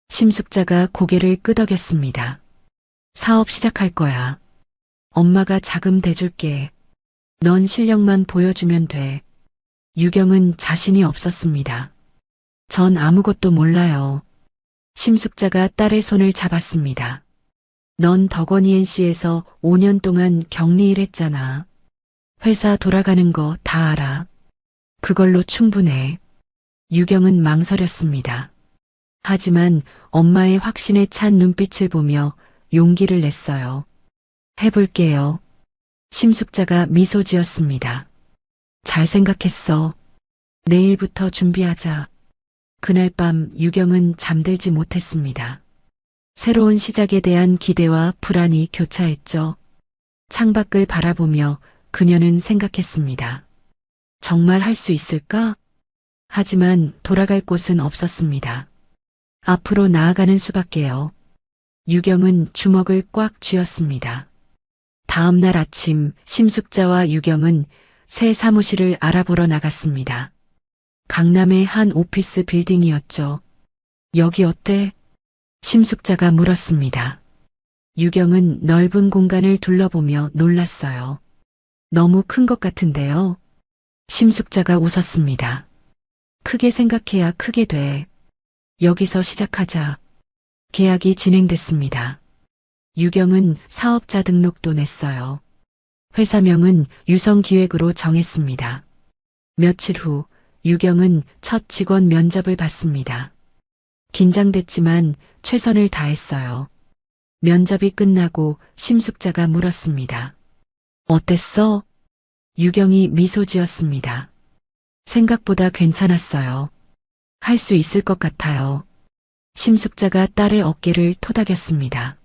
심숙자가 고개를 끄덕였습니다. 사업 시작할 거야. 엄마가 자금 대줄게. 넌 실력만 보여주면 돼. 유경은 자신이 없었습니다. 전 아무것도 몰라요. 심숙자가 딸의 손을 잡았습니다. 넌 덕원이엔 씨에서 5년 동안 격리일 했잖아. 회사 돌아가는 거 다 알아. 그걸로 충분해. 유경은 망설였습니다. 하지만 엄마의 확신에 찬 눈빛을 보며 용기를 냈어요. 해볼게요. 심숙자가 미소 지었습니다. 잘 생각했어. 내일부터 준비하자. 그날 밤 유경은 잠들지 못했습니다. 새로운 시작에 대한 기대와 불안이 교차했죠. 창밖을 바라보며 그녀는 생각했습니다. 정말 할 수 있을까? 하지만 돌아갈 곳은 없었습니다. 앞으로 나아가는 수밖에요. 유경은 주먹을 꽉 쥐었습니다. 다음 날 아침 심숙자와 유경은 새 사무실을 알아보러 나갔습니다. 강남의 한 오피스 빌딩이었죠. 여기 어때? 심숙자가 물었습니다. 유경은 넓은 공간을 둘러보며 놀랐어요. 너무 큰 것 같은데요. 심숙자가 웃었습니다. 크게 생각해야 크게 돼. 여기서 시작하자. 계약이 진행됐습니다. 유경은 사업자 등록도 냈어요. 회사명은 유성기획으로 정했습니다. 며칠 후 유경은 첫 직원 면접을 받습니다. 긴장됐지만 최선을 다했어요. 면접이 끝나고 심숙자가 물었습니다. 어땠어? 유경이 미소 지었습니다. 생각보다 괜찮았어요. 할 수 있을 것 같아요. 심숙자가 딸의 어깨를 토닥였습니다.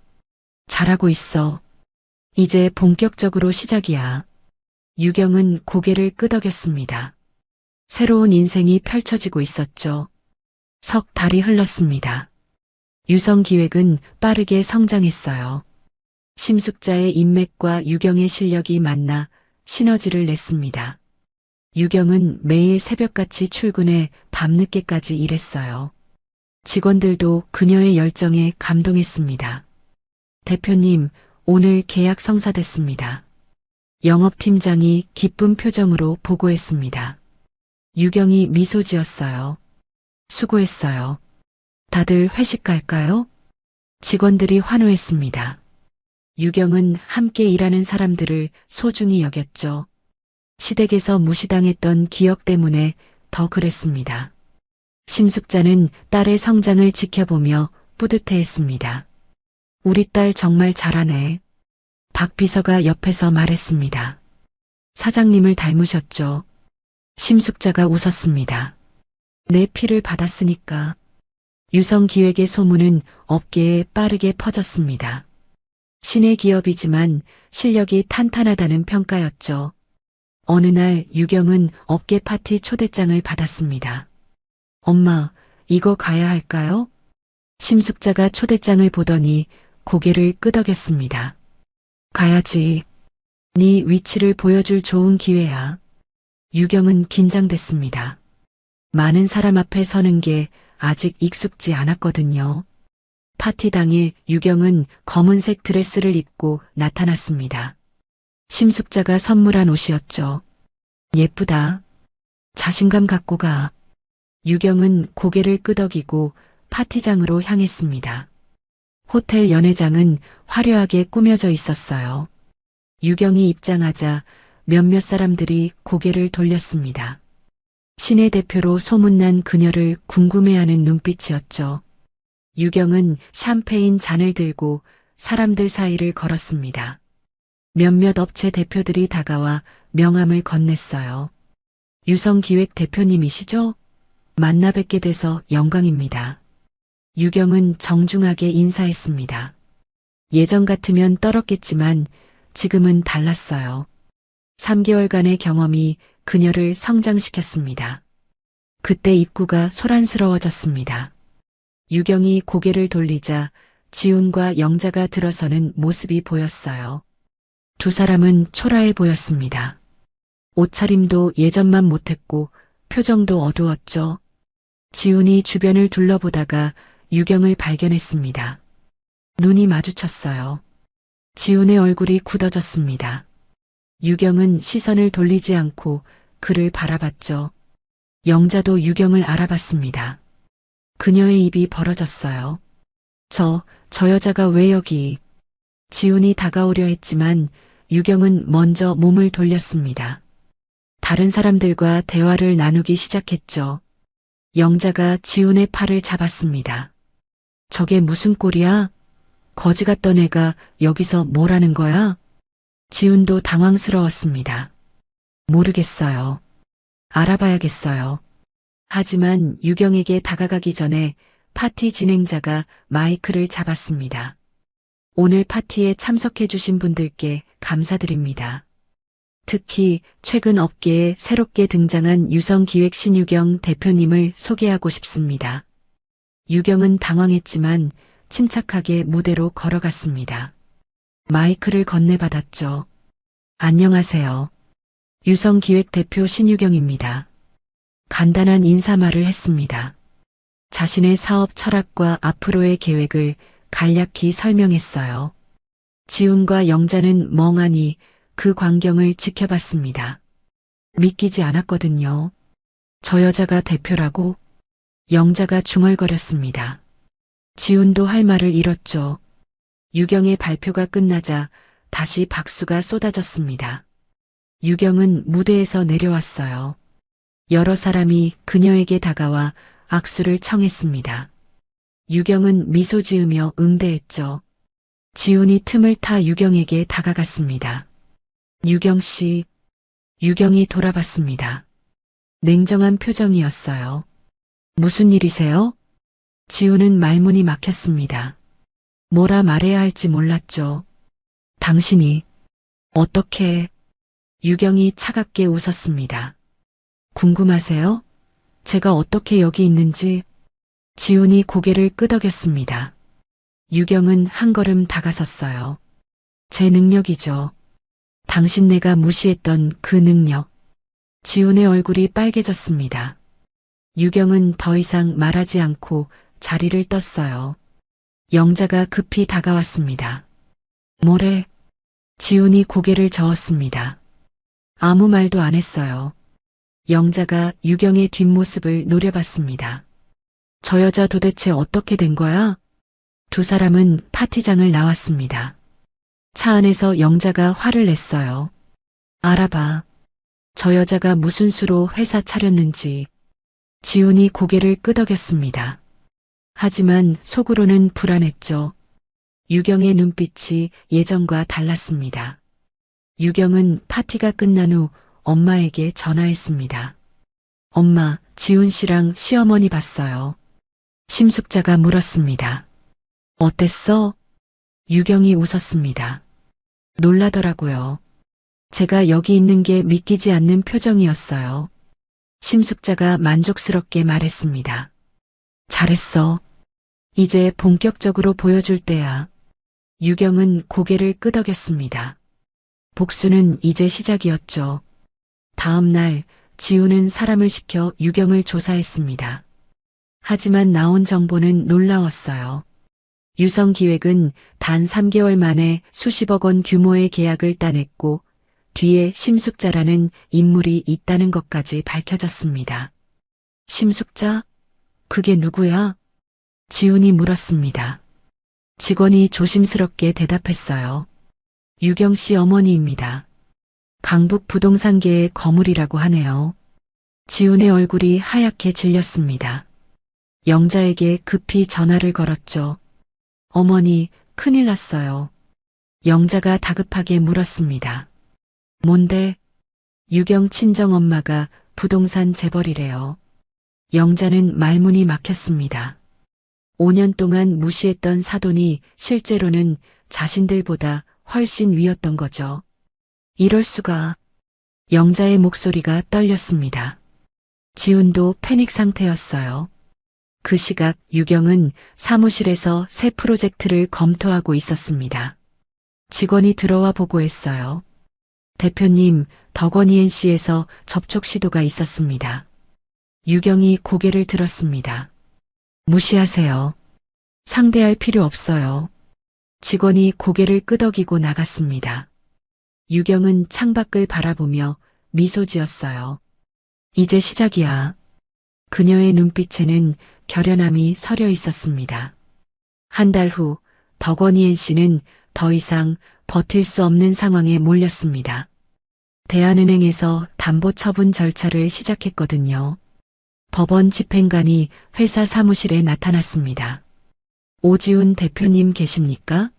잘하고 있어. 이제 본격적으로 시작이야. 유경은 고개를 끄덕였습니다. 새로운 인생이 펼쳐지고 있었죠. 석 달이 흘렀습니다. 유성기획은 빠르게 성장했어요. 심숙자의 인맥과 유경의 실력이 만나 시너지를 냈습니다. 유경은 매일 새벽같이 출근해 밤늦게까지 일했어요. 직원들도 그녀의 열정에 감동했습니다. 대표님, 오늘 계약 성사됐습니다. 영업팀장이 기쁜 표정으로 보고했습니다. 유경이 미소 지었어요. 수고했어요. 다들 회식 갈까요? 직원들이 환호했습니다. 유경은 함께 일하는 사람들을 소중히 여겼죠. 시댁에서 무시당했던 기억 때문에 더 그랬습니다. 심숙자는 딸의 성장을 지켜보며 뿌듯해했습니다. 우리 딸 정말 잘하네. 박 비서가 옆에서 말했습니다. 사장님을 닮으셨죠? 심숙자가 웃었습니다. 내 피를 받았으니까. 유성기획의 소문은 업계에 빠르게 퍼졌습니다. 신의 기업이지만 실력이 탄탄하다는 평가였죠. 어느 날 유경은 업계 파티 초대장을 받았습니다. 엄마, 이거 가야 할까요? 심숙자가 초대장을 보더니 고개를 끄덕였습니다. 가야지. 네 위치를 보여줄 좋은 기회야. 유경은 긴장됐습니다. 많은 사람 앞에 서는 게 아직 익숙지 않았거든요. 파티 당일 유경은 검은색 드레스를 입고 나타났습니다. 심숙자가 선물한 옷이었죠. 예쁘다. 자신감 갖고 가. 유경은 고개를 끄덕이고 파티장으로 향했습니다. 호텔 연회장은 화려하게 꾸며져 있었어요. 유경이 입장하자 몇몇 사람들이 고개를 돌렸습니다. 신의 대표로 소문난 그녀를 궁금해하는 눈빛이었죠. 유경은 샴페인 잔을 들고 사람들 사이를 걸었습니다. 몇몇 업체 대표들이 다가와 명함을 건넸어요. 유성기획 대표님이시죠? 만나 뵙게 돼서 영광입니다. 유경은 정중하게 인사했습니다. 예전 같으면 떨었겠지만 지금은 달랐어요. 3개월간의 경험이 그녀를 성장시켰습니다. 그때 입구가 소란스러워졌습니다. 유경이 고개를 돌리자 지훈과 영자가 들어서는 모습이 보였어요. 두 사람은 초라해 보였습니다. 옷차림도 예전만 못했고 표정도 어두웠죠. 지훈이 주변을 둘러보다가 유경을 발견했습니다. 눈이 마주쳤어요. 지훈의 얼굴이 굳어졌습니다. 유경은 시선을 돌리지 않고 그를 바라봤죠. 영자도 유경을 알아봤습니다. 그녀의 입이 벌어졌어요. 저 여자가 왜 여기? 지훈이 다가오려 했지만 유경은 먼저 몸을 돌렸습니다. 다른 사람들과 대화를 나누기 시작했죠. 영자가 지훈의 팔을 잡았습니다. 저게 무슨 꼴이야? 거지 같던 애가 여기서 뭘 하는 거야? 지훈도 당황스러웠습니다. 모르겠어요. 알아봐야겠어요. 하지만 유경에게 다가가기 전에 파티 진행자가 마이크를 잡았습니다. 오늘 파티에 참석해주신 분들께 감사드립니다. 특히 최근 업계에 새롭게 등장한 유성기획 신유경 대표님을 소개하고 싶습니다. 유경은 당황했지만 침착하게 무대로 걸어갔습니다. 마이크를 건네받았죠. 안녕하세요. 유성기획 대표 신유경입니다. 간단한 인사말을 했습니다. 자신의 사업 철학과 앞으로의 계획을 간략히 설명했어요. 지훈과 영자는 멍하니 그 광경을 지켜봤습니다. 믿기지 않았거든요. 저 여자가 대표라고? 영자가 중얼거렸습니다. 지훈도 할 말을 잃었죠. 유경의 발표가 끝나자 다시 박수가 쏟아졌습니다. 유경은 무대에서 내려왔어요. 여러 사람이 그녀에게 다가와 악수를 청했습니다. 유경은 미소 지으며 응대했죠. 지훈이 틈을 타 유경에게 다가갔습니다. 유경 씨. 유경이 돌아봤습니다. 냉정한 표정이었어요. 무슨 일이세요? 지훈은 말문이 막혔습니다. 뭐라 말해야 할지 몰랐죠. 당신이 어떻게? 유경이 차갑게 웃었습니다. 궁금하세요? 제가 어떻게 여기 있는지? 지훈이 고개를 끄덕였습니다. 유경은 한 걸음 다가섰어요. 제 능력이죠. 당신네가 무시했던 그 능력. 지훈의 얼굴이 빨개졌습니다. 유경은 더 이상 말하지 않고 자리를 떴어요. 영자가 급히 다가왔습니다. 뭐래? 지훈이 고개를 저었습니다. 아무 말도 안 했어요. 영자가 유경의 뒷모습을 노려봤습니다. 저 여자 도대체 어떻게 된 거야? 두 사람은 파티장을 나왔습니다. 차 안에서 영자가 화를 냈어요. 알아봐. 저 여자가 무슨 수로 회사 차렸는지. 지훈이 고개를 끄덕였습니다. 하지만 속으로는 불안했죠. 유경의 눈빛이 예전과 달랐습니다. 유경은 파티가 끝난 후 엄마에게 전화했습니다. 엄마, 지훈 씨랑 시어머니 봤어요. 심숙자가 물었습니다. 어땠어? 유경이 웃었습니다. 놀라더라고요. 제가 여기 있는 게 믿기지 않는 표정이었어요. 심숙자가 만족스럽게 말했습니다. 잘했어. 이제 본격적으로 보여줄 때야. 유경은 고개를 끄덕였습니다. 복수는 이제 시작이었죠. 다음 날 지훈은 사람을 시켜 유경을 조사했습니다. 하지만 나온 정보는 놀라웠어요. 유성기획은 단 3개월 만에 수십억 원 규모의 계약을 따냈고 뒤에 심숙자라는 인물이 있다는 것까지 밝혀졌습니다. 심숙자? 그게 누구야? 지훈이 물었습니다. 직원이 조심스럽게 대답했어요. 유경 씨 어머니입니다. 강북 부동산계의 거물이라고 하네요. 지훈의 얼굴이 하얗게 질렸습니다. 영자에게 급히 전화를 걸었죠. 어머니, 큰일 났어요. 영자가 다급하게 물었습니다. 뭔데? 유경 친정엄마가 부동산 재벌이래요. 영자는 말문이 막혔습니다. 5년 동안 무시했던 사돈이 실제로는 자신들보다 훨씬 위였던 거죠. 이럴 수가. 영자의 목소리가 떨렸습니다. 지훈도 패닉 상태였어요. 그 시각 유경은 사무실에서 새 프로젝트를 검토하고 있었습니다. 직원이 들어와 보고했어요. 대표님, 덕원 ENC에서 접촉 시도가 있었습니다. 유경이 고개를 들었습니다. 무시하세요. 상대할 필요 없어요. 직원이 고개를 끄덕이고 나갔습니다. 유경은 창밖을 바라보며 미소 지었어요. 이제 시작이야. 그녀의 눈빛에는 결연함이 서려 있었습니다. 한 달 후 덕원 ENC는 더 이상 버틸 수 없는 상황에 몰렸습니다. 대한은행에서 담보 처분 절차를 시작했거든요. 법원 집행관이 회사 사무실에 나타났습니다. 오지훈 대표님 계십니까?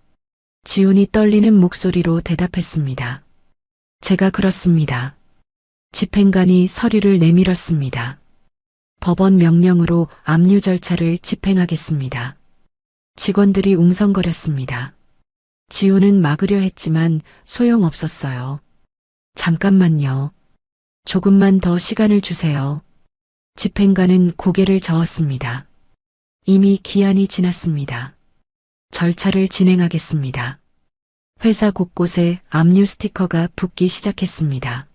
지훈이 떨리는 목소리로 대답했습니다. 제가 그렇습니다. 집행관이 서류를 내밀었습니다. 법원 명령으로 압류 절차를 집행하겠습니다. 직원들이 웅성거렸습니다. 지훈은 막으려 했지만 소용없었어요. 잠깐만요. 조금만 더 시간을 주세요. 집행관은 고개를 저었습니다. 이미 기한이 지났습니다. 절차를 진행하겠습니다. 회사 곳곳에 압류 스티커가 붙기 시작했습니다.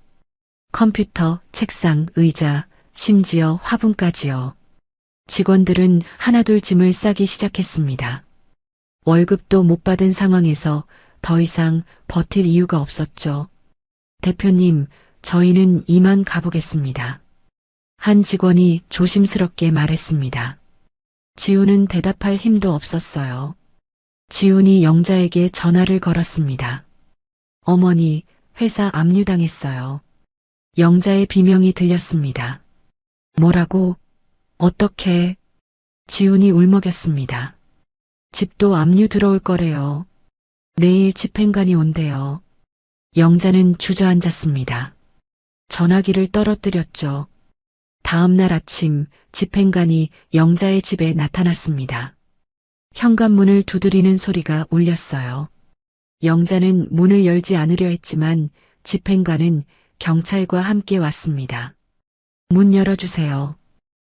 컴퓨터, 책상, 의자, 심지어 화분까지요. 직원들은 하나둘 짐을 싸기 시작했습니다. 월급도 못 받은 상황에서 더 이상 버틸 이유가 없었죠. 대표님, 저희는 이만 가보겠습니다. 한 직원이 조심스럽게 말했습니다. 지훈은 대답할 힘도 없었어요. 지훈이 영자에게 전화를 걸었습니다. 어머니, 회사 압류당했어요. 영자의 비명이 들렸습니다. 뭐라고? 어떻게? 지훈이 울먹였습니다. 집도 압류 들어올 거래요. 내일 집행관이 온대요. 영자는 주저앉았습니다. 전화기를 떨어뜨렸죠. 다음 날 아침 집행관이 영자의 집에 나타났습니다. 현관문을 두드리는 소리가 울렸어요. 영자는 문을 열지 않으려 했지만 집행관은 경찰과 함께 왔습니다. 문 열어주세요.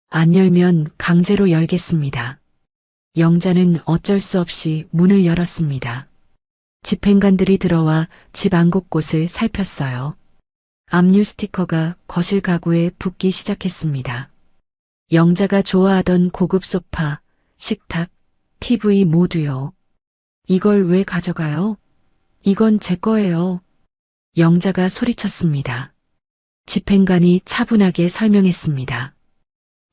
안 열면 강제로 열겠습니다. 영자는 어쩔 수 없이 문을 열었습니다. 집행관들이 들어와 집 안 곳곳을 살폈어요. 압류 스티커가 거실 가구에 붙기 시작했습니다. 영자가 좋아하던 고급 소파, 식탁, TV 모두요. 이걸 왜 가져가요? 이건 제 거예요. 영자가 소리쳤습니다. 집행관이 차분하게 설명했습니다.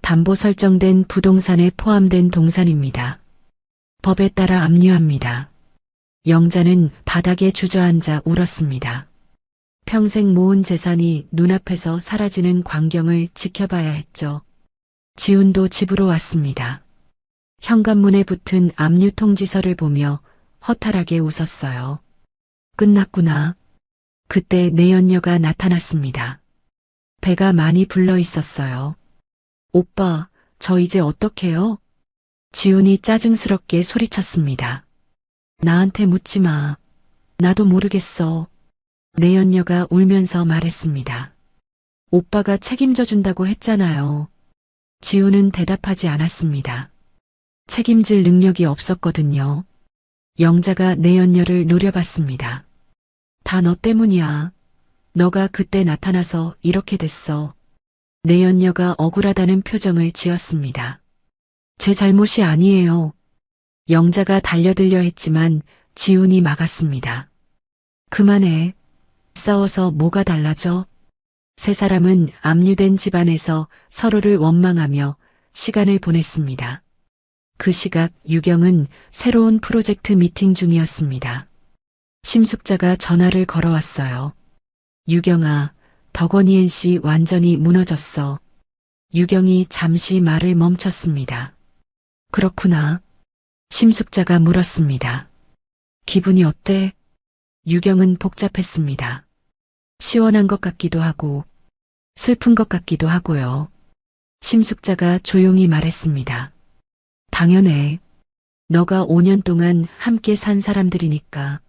담보 설정된 부동산에 포함된 동산입니다. 법에 따라 압류합니다. 영자는 바닥에 주저앉아 울었습니다. 평생 모은 재산이 눈앞에서 사라지는 광경을 지켜봐야 했죠. 지훈도 집으로 왔습니다. 현관문에 붙은 압류 통지서를 보며 허탈하게 웃었어요. 끝났구나. 그때 내연녀가 나타났습니다. 배가 많이 불러 있었어요. 오빠, 저 이제 어떡해요? 지훈이 짜증스럽게 소리쳤습니다. 나한테 묻지 마. 나도 모르겠어. 내연녀가 울면서 말했습니다. 오빠가 책임져 준다고 했잖아요. 지훈은 대답하지 않았습니다. 책임질 능력이 없었거든요. 영자가 내연녀를 노려봤습니다. 다 너 때문이야. 너가 그때 나타나서 이렇게 됐어. 내연녀가 억울하다는 표정을 지었습니다. 제 잘못이 아니에요. 영자가 달려들려 했지만 지훈이 막았습니다. 그만해. 싸워서 뭐가 달라져? 세 사람은 압류된 집안에서 서로를 원망하며 시간을 보냈습니다. 그 시각 유경은 새로운 프로젝트 미팅 중이었습니다. 심숙자가 전화를 걸어왔어요. 유경아, 덕원이 NC 완전히 무너졌어. 유경이 잠시 말을 멈췄습니다. 그렇구나. 심숙자가 물었습니다. 기분이 어때? 유경은 복잡했습니다. 시원한 것 같기도 하고 슬픈 것 같기도 하고요. 심숙자가 조용히 말했습니다. 당연해. 너가 5년 동안 함께 산 사람들이니까.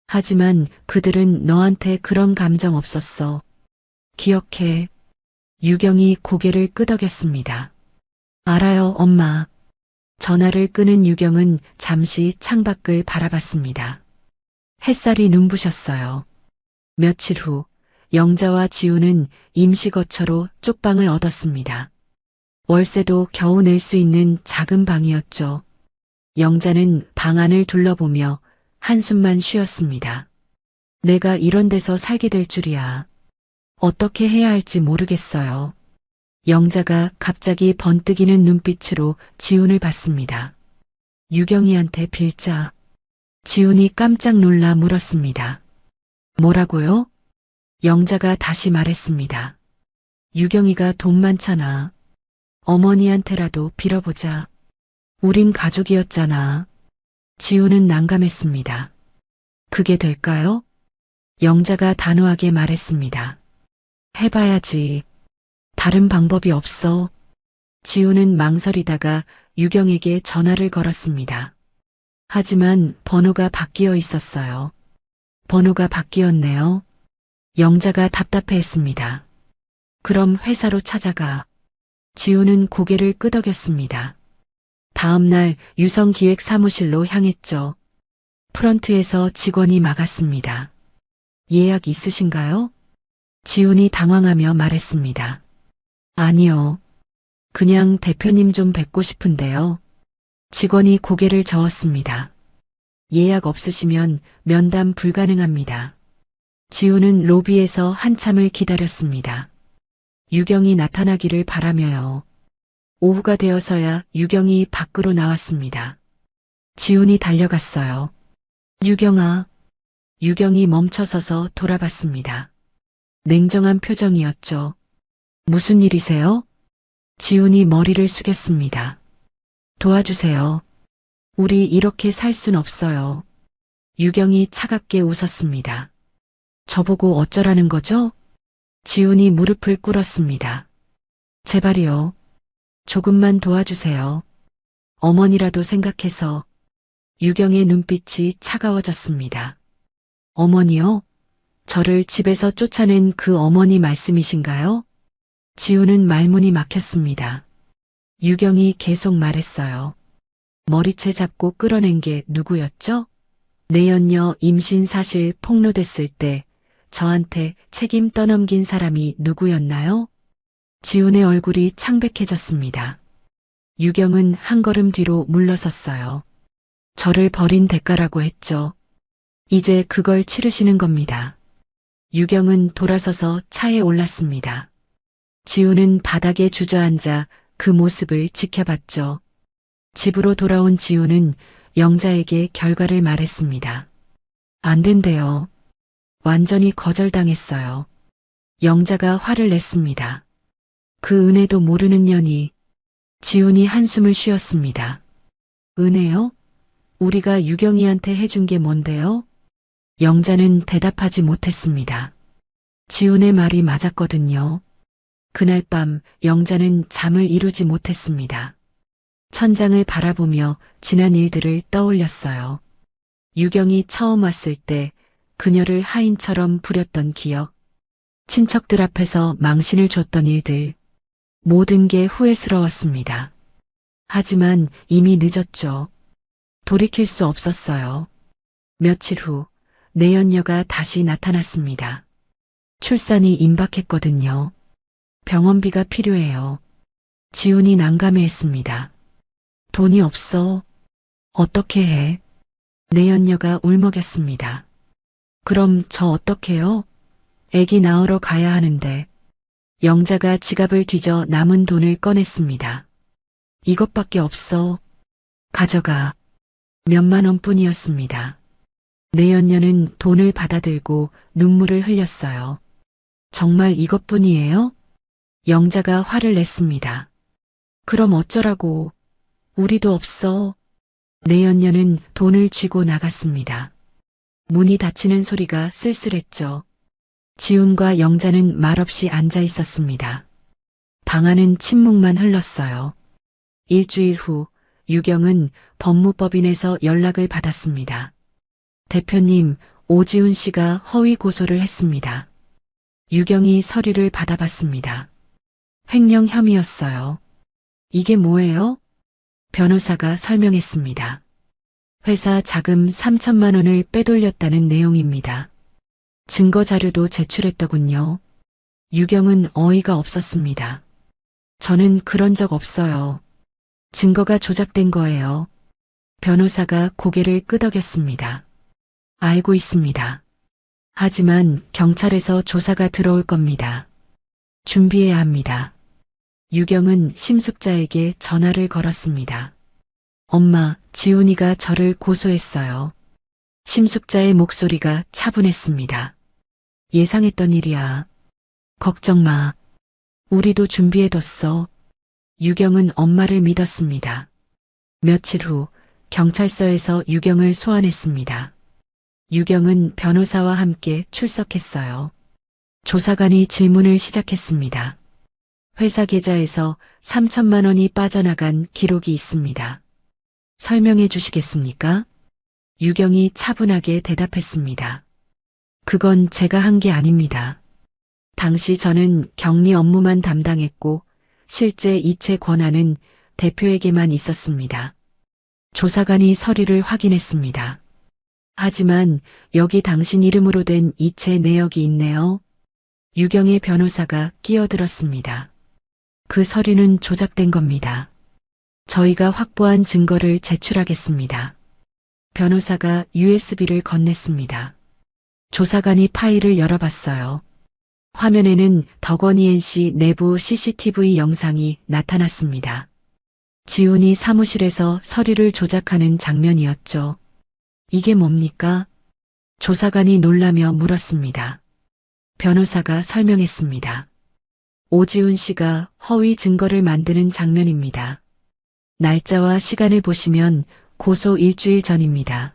하지만 그들은 너한테 그런 감정 없었어. 기억해. 유경이 고개를 끄덕였습니다. 알아요, 엄마. 전화를 끄는 유경은 잠시 창밖을 바라봤습니다. 햇살이 눈부셨어요. 며칠 후 영자와 지우는 임시거처로 쪽방을 얻었습니다. 월세도 겨우 낼 수 있는 작은 방이었죠. 영자는 방 안을 둘러보며 한숨만 쉬었습니다. 내가 이런 데서 살게 될 줄이야. 어떻게 해야 할지 모르겠어요. 영자가 갑자기 번뜩이는 눈빛으로 지훈을 봤습니다. 유경이한테 빌자. 지훈이 깜짝 놀라 물었습니다. 뭐라고요? 영자가 다시 말했습니다. 유경이가 돈 많잖아. 어머니한테라도 빌어보자. 우린 가족이었잖아. 지우는 난감했습니다. 그게 될까요? 영자가 단호하게 말했습니다. 해봐야지. 다른 방법이 없어. 지우는 망설이다가 유경에게 전화를 걸었습니다. 하지만 번호가 바뀌어 있었어요. 번호가 바뀌었네요. 영자가 답답해했습니다. 그럼 회사로 찾아가. 지우는 고개를 끄덕였습니다. 다음 날 유성기획사무실로 향했죠. 프런트에서 직원이 막았습니다. 예약 있으신가요? 지훈이 당황하며 말했습니다. 아니요. 그냥 대표님 좀 뵙고 싶은데요. 직원이 고개를 저었습니다. 예약 없으시면 면담 불가능합니다. 지훈은 로비에서 한참을 기다렸습니다. 유경이 나타나기를 바라며요. 오후가 되어서야 유경이 밖으로 나왔습니다. 지훈이 달려갔어요. 유경아. 유경이 멈춰서서 돌아봤습니다. 냉정한 표정이었죠. 무슨 일이세요? 지훈이 머리를 숙였습니다. 도와주세요. 우리 이렇게 살 순 없어요. 유경이 차갑게 웃었습니다. 저보고 어쩌라는 거죠? 지훈이 무릎을 꿇었습니다. 제발이요. 조금만 도와주세요. 어머니라도 생각해서. 유경의 눈빛이 차가워졌습니다. 어머니요? 저를 집에서 쫓아낸 그 어머니 말씀이신가요? 지우는 말문이 막혔습니다. 유경이 계속 말했어요. 머리채 잡고 끌어낸 게 누구였죠? 내연녀 임신 사실 폭로됐을 때 저한테 책임 떠넘긴 사람이 누구였나요? 지훈의 얼굴이 창백해졌습니다. 유경은 한 걸음 뒤로 물러섰어요. 저를 버린 대가라고 했죠. 이제 그걸 치르시는 겁니다. 유경은 돌아서서 차에 올랐습니다. 지훈은 바닥에 주저앉아 그 모습을 지켜봤죠. 집으로 돌아온 지훈은 영자에게 결과를 말했습니다. 안 된대요. 완전히 거절당했어요. 영자가 화를 냈습니다. 그 은혜도 모르는 년이. 지훈이 한숨을 쉬었습니다. 은혜요? 우리가 유경이한테 해준 게 뭔데요? 영자는 대답하지 못했습니다. 지훈의 말이 맞았거든요. 그날 밤 영자는 잠을 이루지 못했습니다. 천장을 바라보며 지난 일들을 떠올렸어요. 유경이 처음 왔을 때 그녀를 하인처럼 부렸던 기억, 친척들 앞에서 망신을 줬던 일들, 모든 게 후회스러웠습니다. 하지만 이미 늦었죠. 돌이킬 수 없었어요. 며칠 후 내연녀가 다시 나타났습니다. 출산이 임박했거든요. 병원비가 필요해요. 지훈이 난감해했습니다. 돈이 없어. 어떻게 해? 내연녀가 울먹였습니다. 그럼 저 어떡해요? 애기 낳으러 가야 하는데. 영자가 지갑을 뒤져 남은 돈을 꺼냈습니다. 이것밖에 없어. 가져가. 몇만 원뿐이었습니다. 내연녀는 돈을 받아들고 눈물을 흘렸어요. 정말 이것뿐이에요? 영자가 화를 냈습니다. 그럼 어쩌라고. 우리도 없어. 내연녀는 돈을 쥐고 나갔습니다. 문이 닫히는 소리가 쓸쓸했죠. 지훈과 영자는 말없이 앉아 있었습니다. 방 안은 침묵만 흘렀어요. 일주일 후 유경은 법무법인에서 연락을 받았습니다. 대표님, 오지훈 씨가 허위 고소를 했습니다. 유경이 서류를 받아봤습니다. 횡령 혐의였어요. 이게 뭐예요? 변호사가 설명했습니다. 회사 자금 3천만 원을 빼돌렸다는 내용입니다. 증거 자료도 제출했더군요. 유경은 어이가 없었습니다. 저는 그런 적 없어요. 증거가 조작된 거예요. 변호사가 고개를 끄덕였습니다. 알고 있습니다. 하지만 경찰에서 조사가 들어올 겁니다. 준비해야 합니다. 유경은 심숙자에게 전화를 걸었습니다. 엄마, 지훈이가 저를 고소했어요. 심숙자의 목소리가 차분했습니다. 예상했던 일이야. 걱정 마. 우리도 준비해뒀어. 유경은 엄마를 믿었습니다. 며칠 후 경찰서에서 유경을 소환했습니다. 유경은 변호사와 함께 출석했어요. 조사관이 질문을 시작했습니다. 회사 계좌에서 3천만 원이 빠져나간 기록이 있습니다. 설명해 주시겠습니까? 유경이 차분하게 대답했습니다. 그건 제가 한 게 아닙니다. 당시 저는 격리 업무만 담당했고 실제 이체 권한은 대표에게만 있었습니다. 조사관이 서류를 확인했습니다. 하지만 여기 당신 이름으로 된 이체 내역이 있네요. 유경의 변호사가 끼어들었습니다. 그 서류는 조작된 겁니다. 저희가 확보한 증거를 제출하겠습니다. 변호사가 USB를 건넸습니다. 조사관이 파일을 열어봤어요. 화면에는 덕원이엔 씨 내부 CCTV 영상이 나타났습니다. 지훈이 사무실에서 서류를 조작하는 장면이었죠. 이게 뭡니까? 조사관이 놀라며 물었습니다. 변호사가 설명했습니다. 오지훈 씨가 허위 증거를 만드는 장면입니다. 날짜와 시간을 보시면 고소 일주일 전입니다.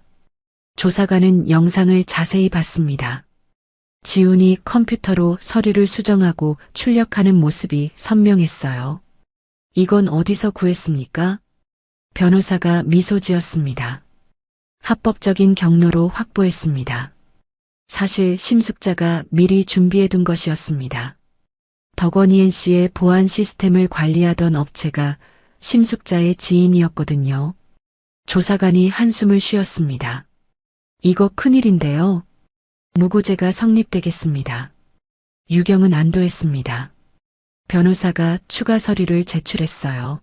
조사관은 영상을 자세히 봤습니다. 지훈이 컴퓨터로 서류를 수정하고 출력하는 모습이 선명했어요. 이건 어디서 구했습니까? 변호사가 미소 지었습니다. 합법적인 경로로 확보했습니다. 사실 심숙자가 미리 준비해둔 것이었습니다. 덕원이엔 씨의 보안 시스템을 관리하던 업체가 심숙자의 지인이었거든요. 조사관이 한숨을 쉬었습니다. 이거 큰일인데요. 무고죄가 성립되겠습니다. 유경은 안도했습니다. 변호사가 추가 서류를 제출했어요.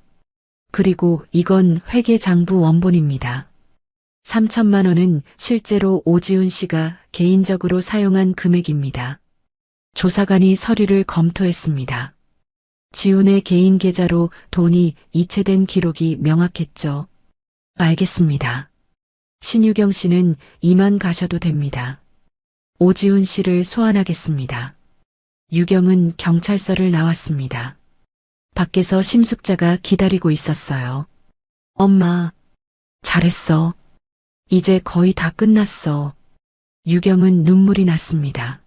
그리고 이건 회계장부 원본입니다. 3천만 원은 실제로 오지훈 씨가 개인적으로 사용한 금액입니다. 조사관이 서류를 검토했습니다. 지훈의 개인 계좌로 돈이 이체된 기록이 명확했죠. 알겠습니다. 신유경 씨는 이만 가셔도 됩니다. 오지훈 씨를 소환하겠습니다. 유경은 경찰서를 나왔습니다. 밖에서 심숙자가 기다리고 있었어요. 엄마, 잘했어. 이제 거의 다 끝났어. 유경은 눈물이 났습니다.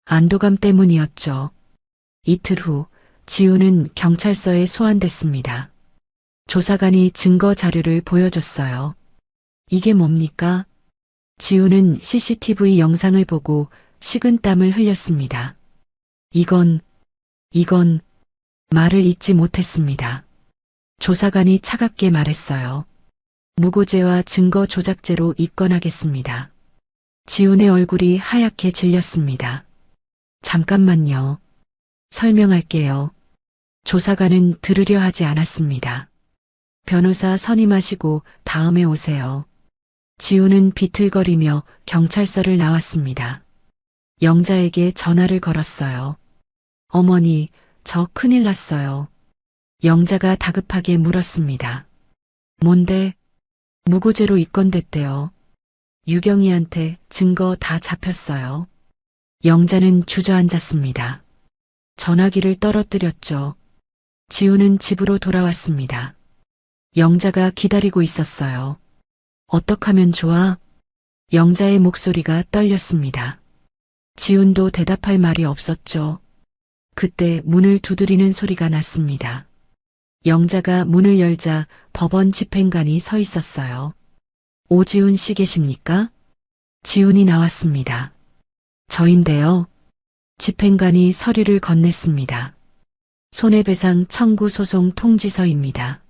안도감 때문이었죠. 이틀 후 지훈은 경찰서에 소환됐습니다. 조사관이 증거 자료를 보여줬어요. 이게 뭡니까? 지훈은 CCTV 영상을 보고 식은땀을 흘렸습니다. 이건 말을 잇지 못했습니다. 조사관이 차갑게 말했어요. 무고죄와 증거 조작죄로 입건하겠습니다. 지훈의 얼굴이 하얗게 질렸습니다. 잠깐만요. 설명할게요. 조사관은 들으려 하지 않았습니다. 변호사 선임하시고 다음에 오세요. 지훈은 비틀거리며 경찰서를 나왔습니다. 영자에게 전화를 걸었어요. 어머니, 저 큰일 났어요. 영자가 다급하게 물었습니다. 뭔데? 무고죄로 입건됐대요. 유경이한테 증거 다 잡혔어요. 영자는 주저앉았습니다. 전화기를 떨어뜨렸죠. 지훈은 집으로 돌아왔습니다. 영자가 기다리고 있었어요. 어떡하면 좋아? 영자의 목소리가 떨렸습니다. 지훈도 대답할 말이 없었죠. 그때 문을 두드리는 소리가 났습니다. 영자가 문을 열자 법원 집행관이 서 있었어요. 오지훈 씨 계십니까? 지훈이 나왔습니다. 저인데요. 집행관이 서류를 건넸습니다. 손해배상 청구 소송 통지서입니다.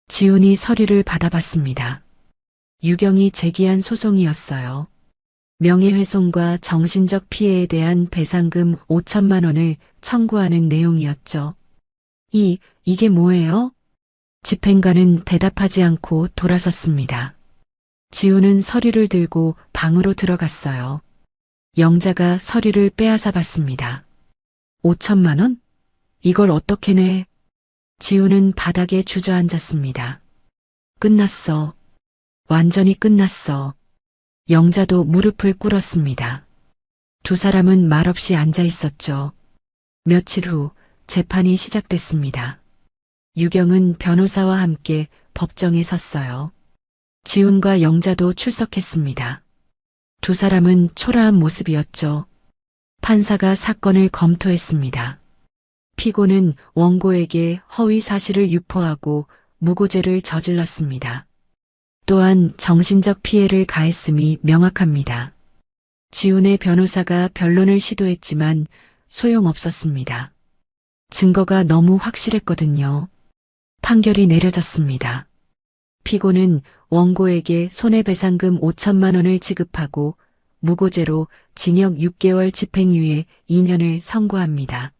지훈이 서류를 받아봤습니다. 유경이 제기한 소송이었어요. 명예훼손과 정신적 피해에 대한 배상금 5천만 원을 청구하는 내용이었죠. 이게 뭐예요? 집행관은 대답하지 않고 돌아섰습니다. 지훈은 서류를 들고 방으로 들어갔어요. 영자가 서류를 빼앗아 봤습니다. 5천만 원? 이걸 어떻게 내? 지훈은 바닥에 주저앉았습니다. 끝났어. 완전히 끝났어. 영자도 무릎을 꿇었습니다. 두 사람은 말없이 앉아 있었죠. 며칠 후 재판이 시작됐습니다. 유경은 변호사와 함께 법정에 섰어요. 지훈과 영자도 출석했습니다. 두 사람은 초라한 모습이었죠. 판사가 사건을 검토했습니다. 피고는 원고에게 허위 사실을 유포하고 무고죄를 저질렀습니다. 또한 정신적 피해를 가했음이 명확합니다. 지훈의 변호사가 변론을 시도했지만 소용없었습니다. 증거가 너무 확실했거든요. 판결이 내려졌습니다. 피고는 원고에게 손해배상금 5천만 원을 지급하고 무고죄로 징역 6개월 집행유예 2년을 선고합니다.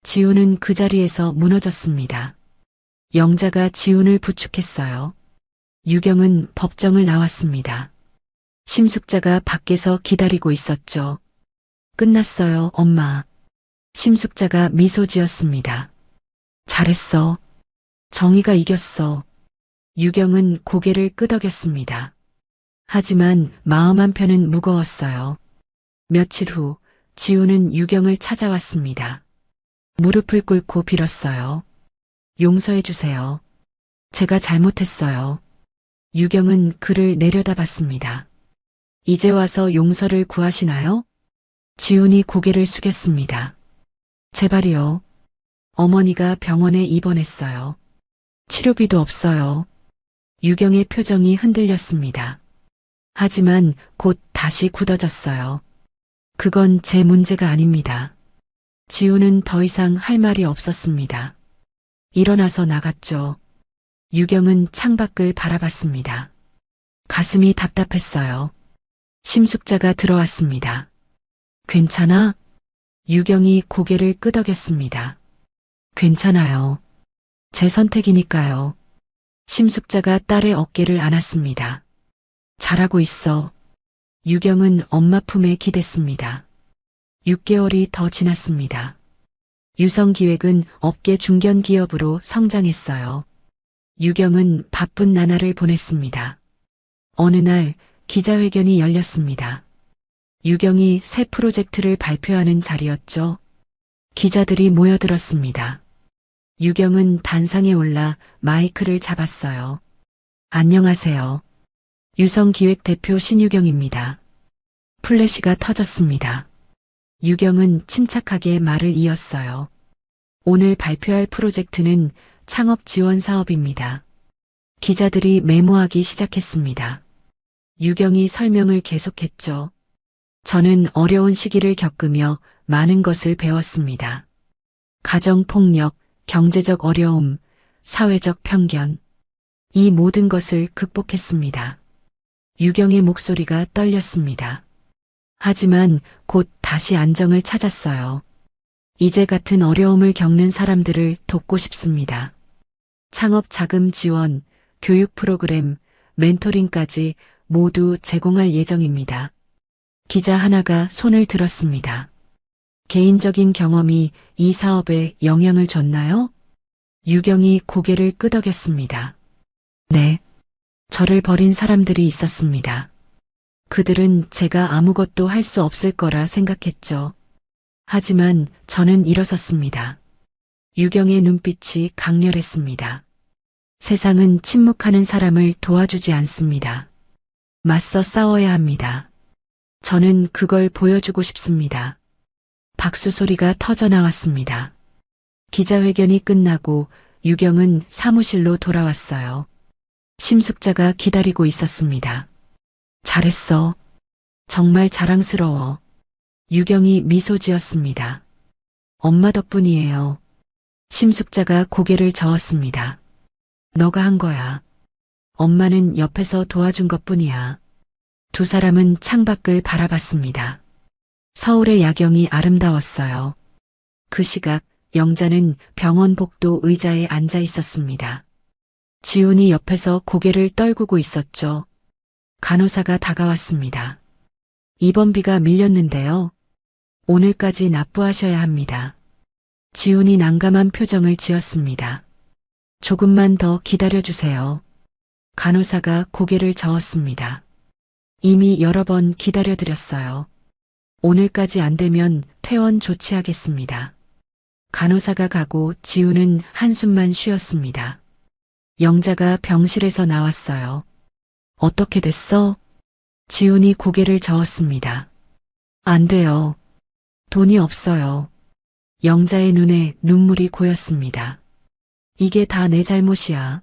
지훈은 그 자리에서 무너졌습니다. 영자가 지훈을 부축했어요. 유경은 법정을 나왔습니다. 심숙자가 밖에서 기다리고 있었죠. 끝났어요, 엄마. 심숙자가 미소 지었습니다. 잘했어. 정의가 이겼어. 유경은 고개를 끄덕였습니다. 하지만 마음 한편은 무거웠어요. 며칠 후 지훈은 유경을 찾아왔습니다. 무릎을 꿇고 빌었어요. 용서해 주세요. 제가 잘못했어요. 유경은 그를 내려다봤습니다. 이제 와서 용서를 구하시나요? 지훈이 고개를 숙였습니다. 제발이요. 어머니가 병원에 입원했어요. 치료비도 없어요. 유경의 표정이 흔들렸습니다. 하지만 곧 다시 굳어졌어요. 그건 제 문제가 아닙니다. 지훈은 더 이상 할 말이 없었습니다. 일어나서 나갔죠. 유경은 창밖을 바라봤습니다. 가슴이 답답했어요. 심숙자가 들어왔습니다. 괜찮아? 유경이 고개를 끄덕였습니다. 괜찮아요. 제 선택이니까요. 심숙자가 딸의 어깨를 안았습니다. 잘하고 있어. 유경은 엄마 품에 기댔습니다. 6개월이 더 지났습니다. 유성기획은 업계 중견 기업으로 성장했어요. 유경은 바쁜 나날을 보냈습니다. 어느 날 기자회견이 열렸습니다. 유경이 새 프로젝트를 발표하는 자리였죠. 기자들이 모여들었습니다. 유경은 단상에 올라 마이크를 잡았어요. 안녕하세요. 유성기획 대표 신유경입니다. 플래시가 터졌습니다. 유경은 침착하게 말을 이었어요. 오늘 발표할 프로젝트는 창업 지원 사업입니다. 기자들이 메모하기 시작했습니다. 유경이 설명을 계속했죠. 저는 어려운 시기를 겪으며 많은 것을 배웠습니다. 가정폭력, 경제적 어려움, 사회적 편견. 이 모든 것을 극복했습니다. 유경의 목소리가 떨렸습니다. 하지만 곧 다시 안정을 찾았어요. 이제 같은 어려움을 겪는 사람들을 돕고 싶습니다. 창업 자금 지원, 교육 프로그램, 멘토링까지 모두 제공할 예정입니다. 기자 하나가 손을 들었습니다. 개인적인 경험이 이 사업에 영향을 줬나요? 유경이 고개를 끄덕였습니다. 네. 저를 버린 사람들이 있었습니다. 그들은 제가 아무것도 할 수 없을 거라 생각했죠. 하지만 저는 일어섰습니다. 유경의 눈빛이 강렬했습니다. 세상은 침묵하는 사람을 도와주지 않습니다. 맞서 싸워야 합니다. 저는 그걸 보여주고 싶습니다. 박수 소리가 터져 나왔습니다. 기자회견이 끝나고 유경은 사무실로 돌아왔어요. 심숙자가 기다리고 있었습니다. 잘했어. 정말 자랑스러워. 유경이 미소 지었습니다. 엄마 덕분이에요. 심숙자가 고개를 저었습니다. 너가 한 거야. 엄마는 옆에서 도와준 것뿐이야. 두 사람은 창밖을 바라봤습니다. 서울의 야경이 아름다웠어요. 그 시각 영자는 병원 복도 의자에 앉아 있었습니다. 지훈이 옆에서 고개를 떨구고 있었죠. 간호사가 다가왔습니다. 입원비가 밀렸는데요. 오늘까지 납부하셔야 합니다. 지훈이 난감한 표정을 지었습니다. 조금만 더 기다려주세요. 간호사가 고개를 저었습니다. 이미 여러 번 기다려드렸어요. 오늘까지 안 되면 퇴원 조치하겠습니다. 간호사가 가고 지우는 한숨만 쉬었습니다. 영자가 병실에서 나왔어요. 어떻게 됐어? 지훈이 고개를 저었습니다. 안 돼요. 돈이 없어요. 영자의 눈에 눈물이 고였습니다. 이게 다 내 잘못이야.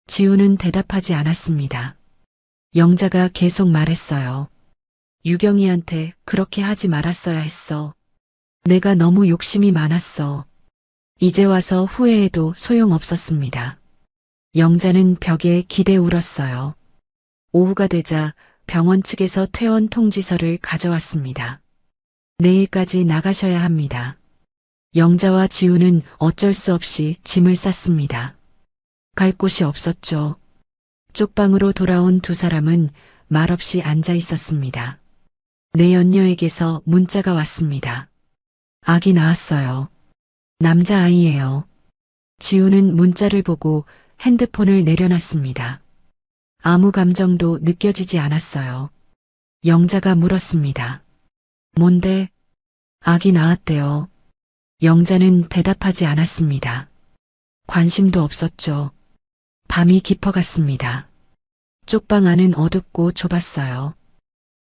지훈은 대답하지 않았습니다. 영자가 계속 말했어요. 유경이한테 그렇게 하지 말았어야 했어. 내가 너무 욕심이 많았어. 이제 와서 후회해도 소용없었습니다. 영자는 벽에 기대 울었어요. 오후가 되자 병원 측에서 퇴원 통지서를 가져왔습니다. 내일까지 나가셔야 합니다. 영자와 지우는 어쩔 수 없이 짐을 쌌습니다. 갈 곳이 없었죠. 쪽방으로 돌아온 두 사람은 말없이 앉아 있었습니다. 내 연녀에게서 문자가 왔습니다. 아기 낳았어요. 남자아이예요. 지우는 문자를 보고 핸드폰을 내려놨습니다. 아무 감정도 느껴지지 않았어요. 영자가 물었습니다. 뭔데? 아기 낳았대요. 영자는 대답하지 않았습니다. 관심도 없었죠. 밤이 깊어갔습니다. 쪽방 안은 어둡고 좁았어요.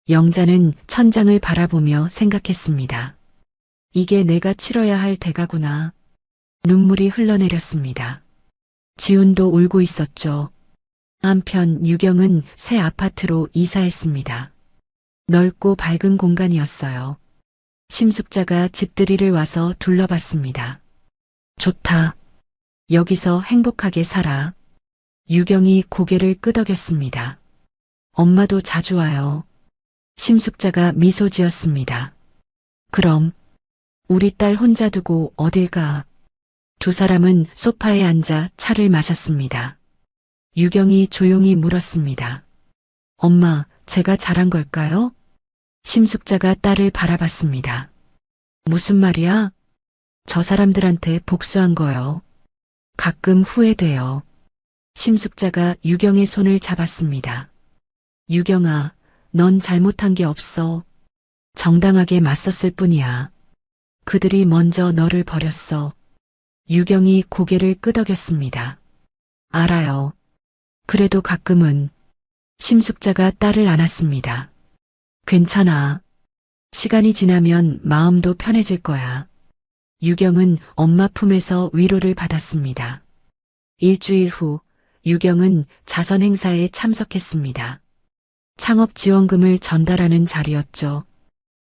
영자는 천장을 바라보며 생각했습니다. 이게 내가 치러야 할 대가구나. 눈물이 흘러내렸습니다. 지훈도 울고 있었죠. 한편 유경은 새 아파트로 이사했습니다. 넓고 밝은 공간이었어요. 심숙자가 집들이를 와서 둘러봤습니다. 좋다. 여기서 행복하게 살아. 유경이 고개를 끄덕였습니다. 엄마도 자주 와요. 심숙자가 미소 지었습니다. 그럼 우리 딸 혼자 두고 어딜 가? 두 사람은 소파에 앉아 차를 마셨습니다. 유경이 조용히 물었습니다. 엄마, 제가 잘한 걸까요? 심숙자가 딸을 바라봤습니다. 무슨 말이야? 저 사람들한테 복수한 거요. 가끔 후회돼요. 심숙자가 유경의 손을 잡았습니다. 유경아, 넌 잘못한 게 없어. 정당하게 맞섰을 뿐이야. 그들이 먼저 너를 버렸어. 유경이 고개를 끄덕였습니다. 알아요. 그래도 가끔은. 심숙자가 딸을 안았습니다. 괜찮아. 시간이 지나면 마음도 편해질 거야. 유경은 엄마 품에서 위로를 받았습니다. 일주일 후 유경은 자선 행사에 참석했습니다. 창업 지원금을 전달하는 자리였죠.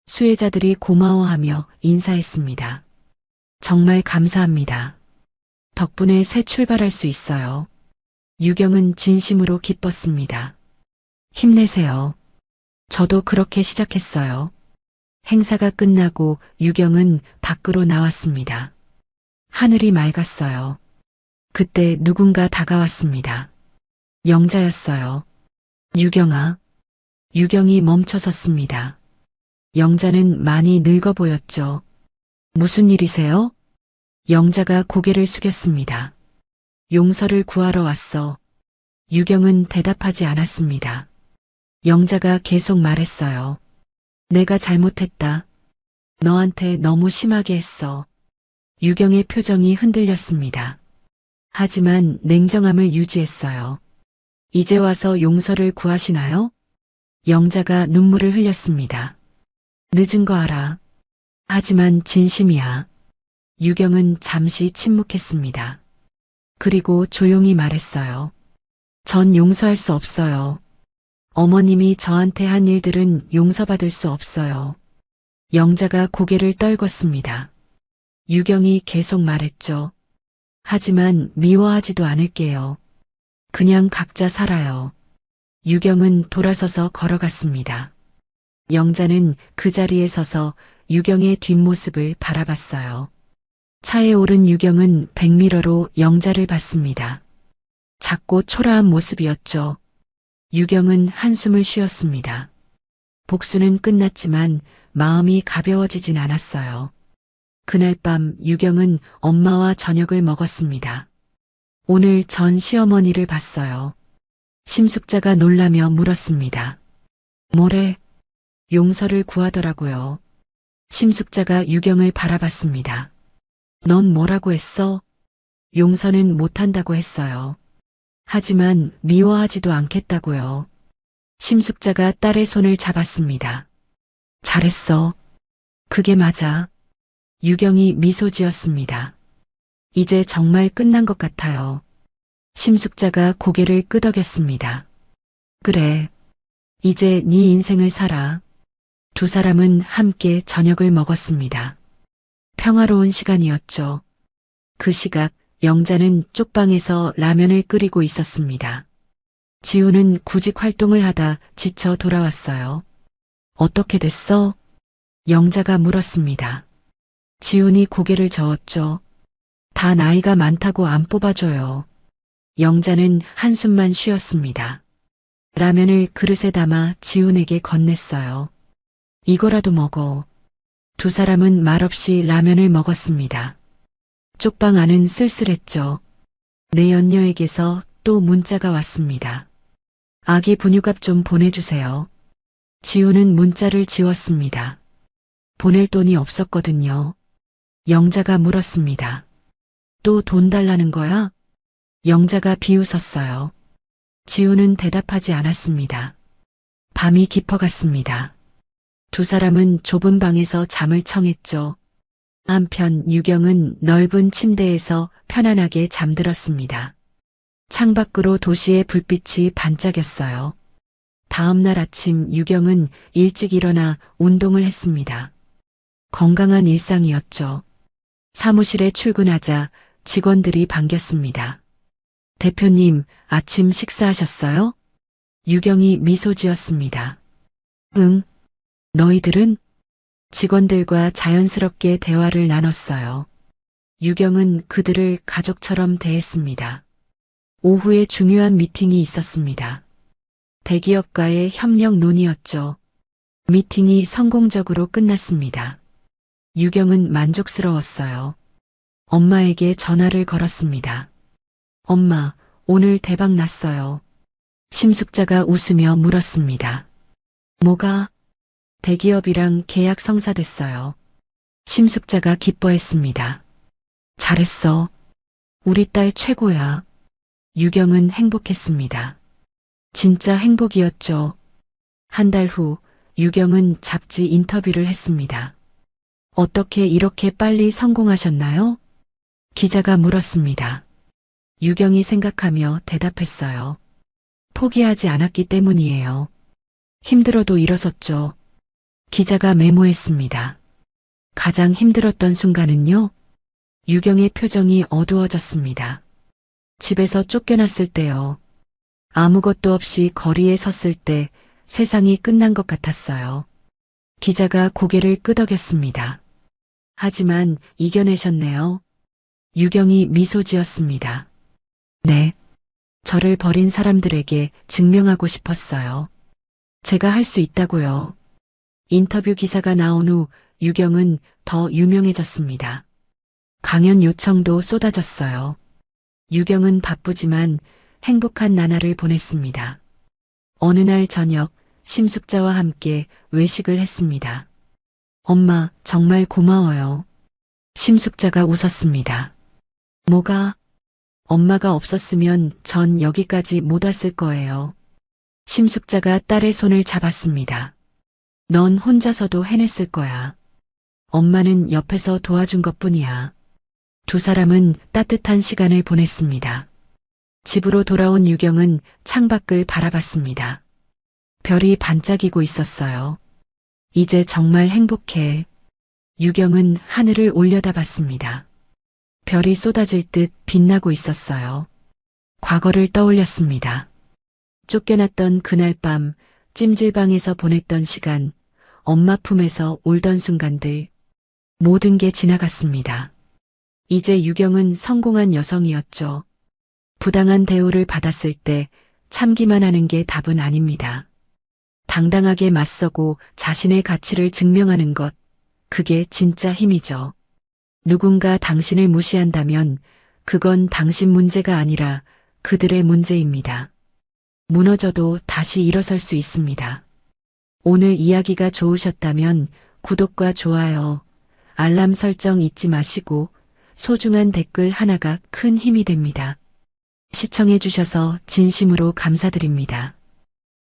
수혜자들이 고마워하며 인사했습니다. 정말 감사합니다. 덕분에 새 출발할 수 있어요. 유경은 진심으로 기뻤습니다. 힘내세요. 저도 그렇게 시작했어요. 행사가 끝나고 유경은 밖으로 나왔습니다. 하늘이 맑았어요. 그때 누군가 다가왔습니다. 영자였어요. 유경아. 유경이 멈춰섰습니다. 영자는 많이 늙어 보였죠. 무슨 일이세요? 영자가 고개를 숙였습니다. 용서를 구하러 왔어. 유경은 대답하지 않았습니다. 영자가 계속 말했어요. 내가 잘못했다. 너한테 너무 심하게 했어. 유경의 표정이 흔들렸습니다. 하지만 냉정함을 유지했어요. 이제 와서 용서를 구하시나요? 영자가 눈물을 흘렸습니다. 늦은 거 알아. 하지만 진심이야. 유경은 잠시 침묵했습니다. 그리고 조용히 말했어요. 전 용서할 수 없어요. 어머님이 저한테 한 일들은 용서받을 수 없어요. 영자가 고개를 떨궜습니다. 유경이 계속 말했죠. 하지만 미워하지도 않을게요. 그냥 각자 살아요. 유경은 돌아서서 걸어갔습니다. 영자는 그 자리에 서서 유경의 뒷모습을 바라봤어요. 차에 오른 유경은 백미러로 영자를 봤습니다. 작고 초라한 모습이었죠. 유경은 한숨을 쉬었습니다. 복수는 끝났지만 마음이 가벼워지진 않았어요. 그날 밤 유경은 엄마와 저녁을 먹었습니다. 오늘 전 시어머니를 봤어요. 심숙자가 놀라며 물었습니다. 뭐래? 용서를 구하더라고요. 심숙자가 유경을 바라봤습니다. 넌 뭐라고 했어? 용서는 못한다고 했어요. 하지만 미워하지도 않겠다고요. 심숙자가 딸의 손을 잡았습니다. 잘했어. 그게 맞아. 유경이 미소 지었습니다. 이제 정말 끝난 것 같아요. 심숙자가 고개를 끄덕였습니다. 그래. 이제 네 인생을 살아. 두 사람은 함께 저녁을 먹었습니다. 평화로운 시간이었죠. 그 시각 영자는 쪽방에서 라면을 끓이고 있었습니다. 지우는 구직 활동을 하다 지쳐 돌아왔어요. 어떻게 됐어? 영자가 물었습니다. 지훈이 고개를 저었죠. 다 나이가 많다고 안 뽑아줘요. 영자는 한숨만 쉬었습니다. 라면을 그릇에 담아 지훈에게 건넸어요. 이거라도 먹어. 두 사람은 말없이 라면을 먹었습니다. 쪽방 안은 쓸쓸했죠. 내 연녀에게서 또 문자가 왔습니다. 아기 분유값 좀 보내주세요. 지우는 문자를 지웠습니다. 보낼 돈이 없었거든요. 영자가 물었습니다. 또 돈 달라는 거야? 영자가 비웃었어요. 지우는 대답하지 않았습니다. 밤이 깊어갔습니다. 두 사람은 좁은 방에서 잠을 청했죠. 한편 유경은 넓은 침대에서 편안하게 잠들었습니다. 창밖으로 도시의 불빛이 반짝였어요. 다음 날 아침 유경은 일찍 일어나 운동을 했습니다. 건강한 일상이었죠. 사무실에 출근하자 직원들이 반겼습니다. 대표님, 아침 식사하셨어요? 유경이 미소 지었습니다. 응. 너희들은? 직원들과 자연스럽게 대화를 나눴어요. 유경은 그들을 가족처럼 대했습니다. 오후에 중요한 미팅이 있었습니다. 대기업과의 협력 논의였죠. 미팅이 성공적으로 끝났습니다. 유경은 만족스러웠어요. 엄마에게 전화를 걸었습니다. 엄마, 오늘 대박 났어요. 심숙자가 웃으며 물었습니다. 뭐가? 대기업이랑 계약 성사됐어요. 심숙자가 기뻐했습니다. 잘했어. 우리 딸 최고야. 유경은 행복했습니다. 진짜 행복이었죠. 한 달 후 유경은 잡지 인터뷰를 했습니다. 어떻게 이렇게 빨리 성공하셨나요? 기자가 물었습니다. 유경이 생각하며 대답했어요. 포기하지 않았기 때문이에요. 힘들어도 일어섰죠. 기자가 메모했습니다. 가장 힘들었던 순간은요? 유경의 표정이 어두워졌습니다. 집에서 쫓겨났을 때요. 아무것도 없이 거리에 섰을 때 세상이 끝난 것 같았어요. 기자가 고개를 끄덕였습니다. 하지만 이겨내셨네요. 유경이 미소 지었습니다. 네. 저를 버린 사람들에게 증명하고 싶었어요. 제가 할 수 있다고요. 인터뷰 기사가 나온 후 유경은 더 유명해졌습니다. 강연 요청도 쏟아졌어요. 유경은 바쁘지만 행복한 나날을 보냈습니다. 어느 날 저녁 심숙자와 함께 외식을 했습니다. 엄마, 정말 고마워요. 심숙자가 웃었습니다. 뭐가? 엄마가 없었으면 전 여기까지 못 왔을 거예요. 심숙자가 딸의 손을 잡았습니다. 넌 혼자서도 해냈을 거야. 엄마는 옆에서 도와준 것뿐이야. 두 사람은 따뜻한 시간을 보냈습니다. 집으로 돌아온 유경은 창밖을 바라봤습니다. 별이 반짝이고 있었어요. 이제 정말 행복해. 유경은 하늘을 올려다봤습니다. 별이 쏟아질 듯 빛나고 있었어요. 과거를 떠올렸습니다. 쫓겨났던 그날 밤 찜질방에서 보냈던 시간, 엄마 품에서 울던 순간들, 모든 게 지나갔습니다. 이제 유경은 성공한 여성이었죠. 부당한 대우를 받았을 때 참기만 하는 게 답은 아닙니다. 당당하게 맞서고 자신의 가치를 증명하는 것, 그게 진짜 힘이죠. 누군가 당신을 무시한다면 그건 당신 문제가 아니라 그들의 문제입니다. 무너져도 다시 일어설 수 있습니다. 오늘 이야기가 좋으셨다면 구독과 좋아요, 알람 설정 잊지 마시고 소중한 댓글 하나가 큰 힘이 됩니다. 시청해주셔서 진심으로 감사드립니다.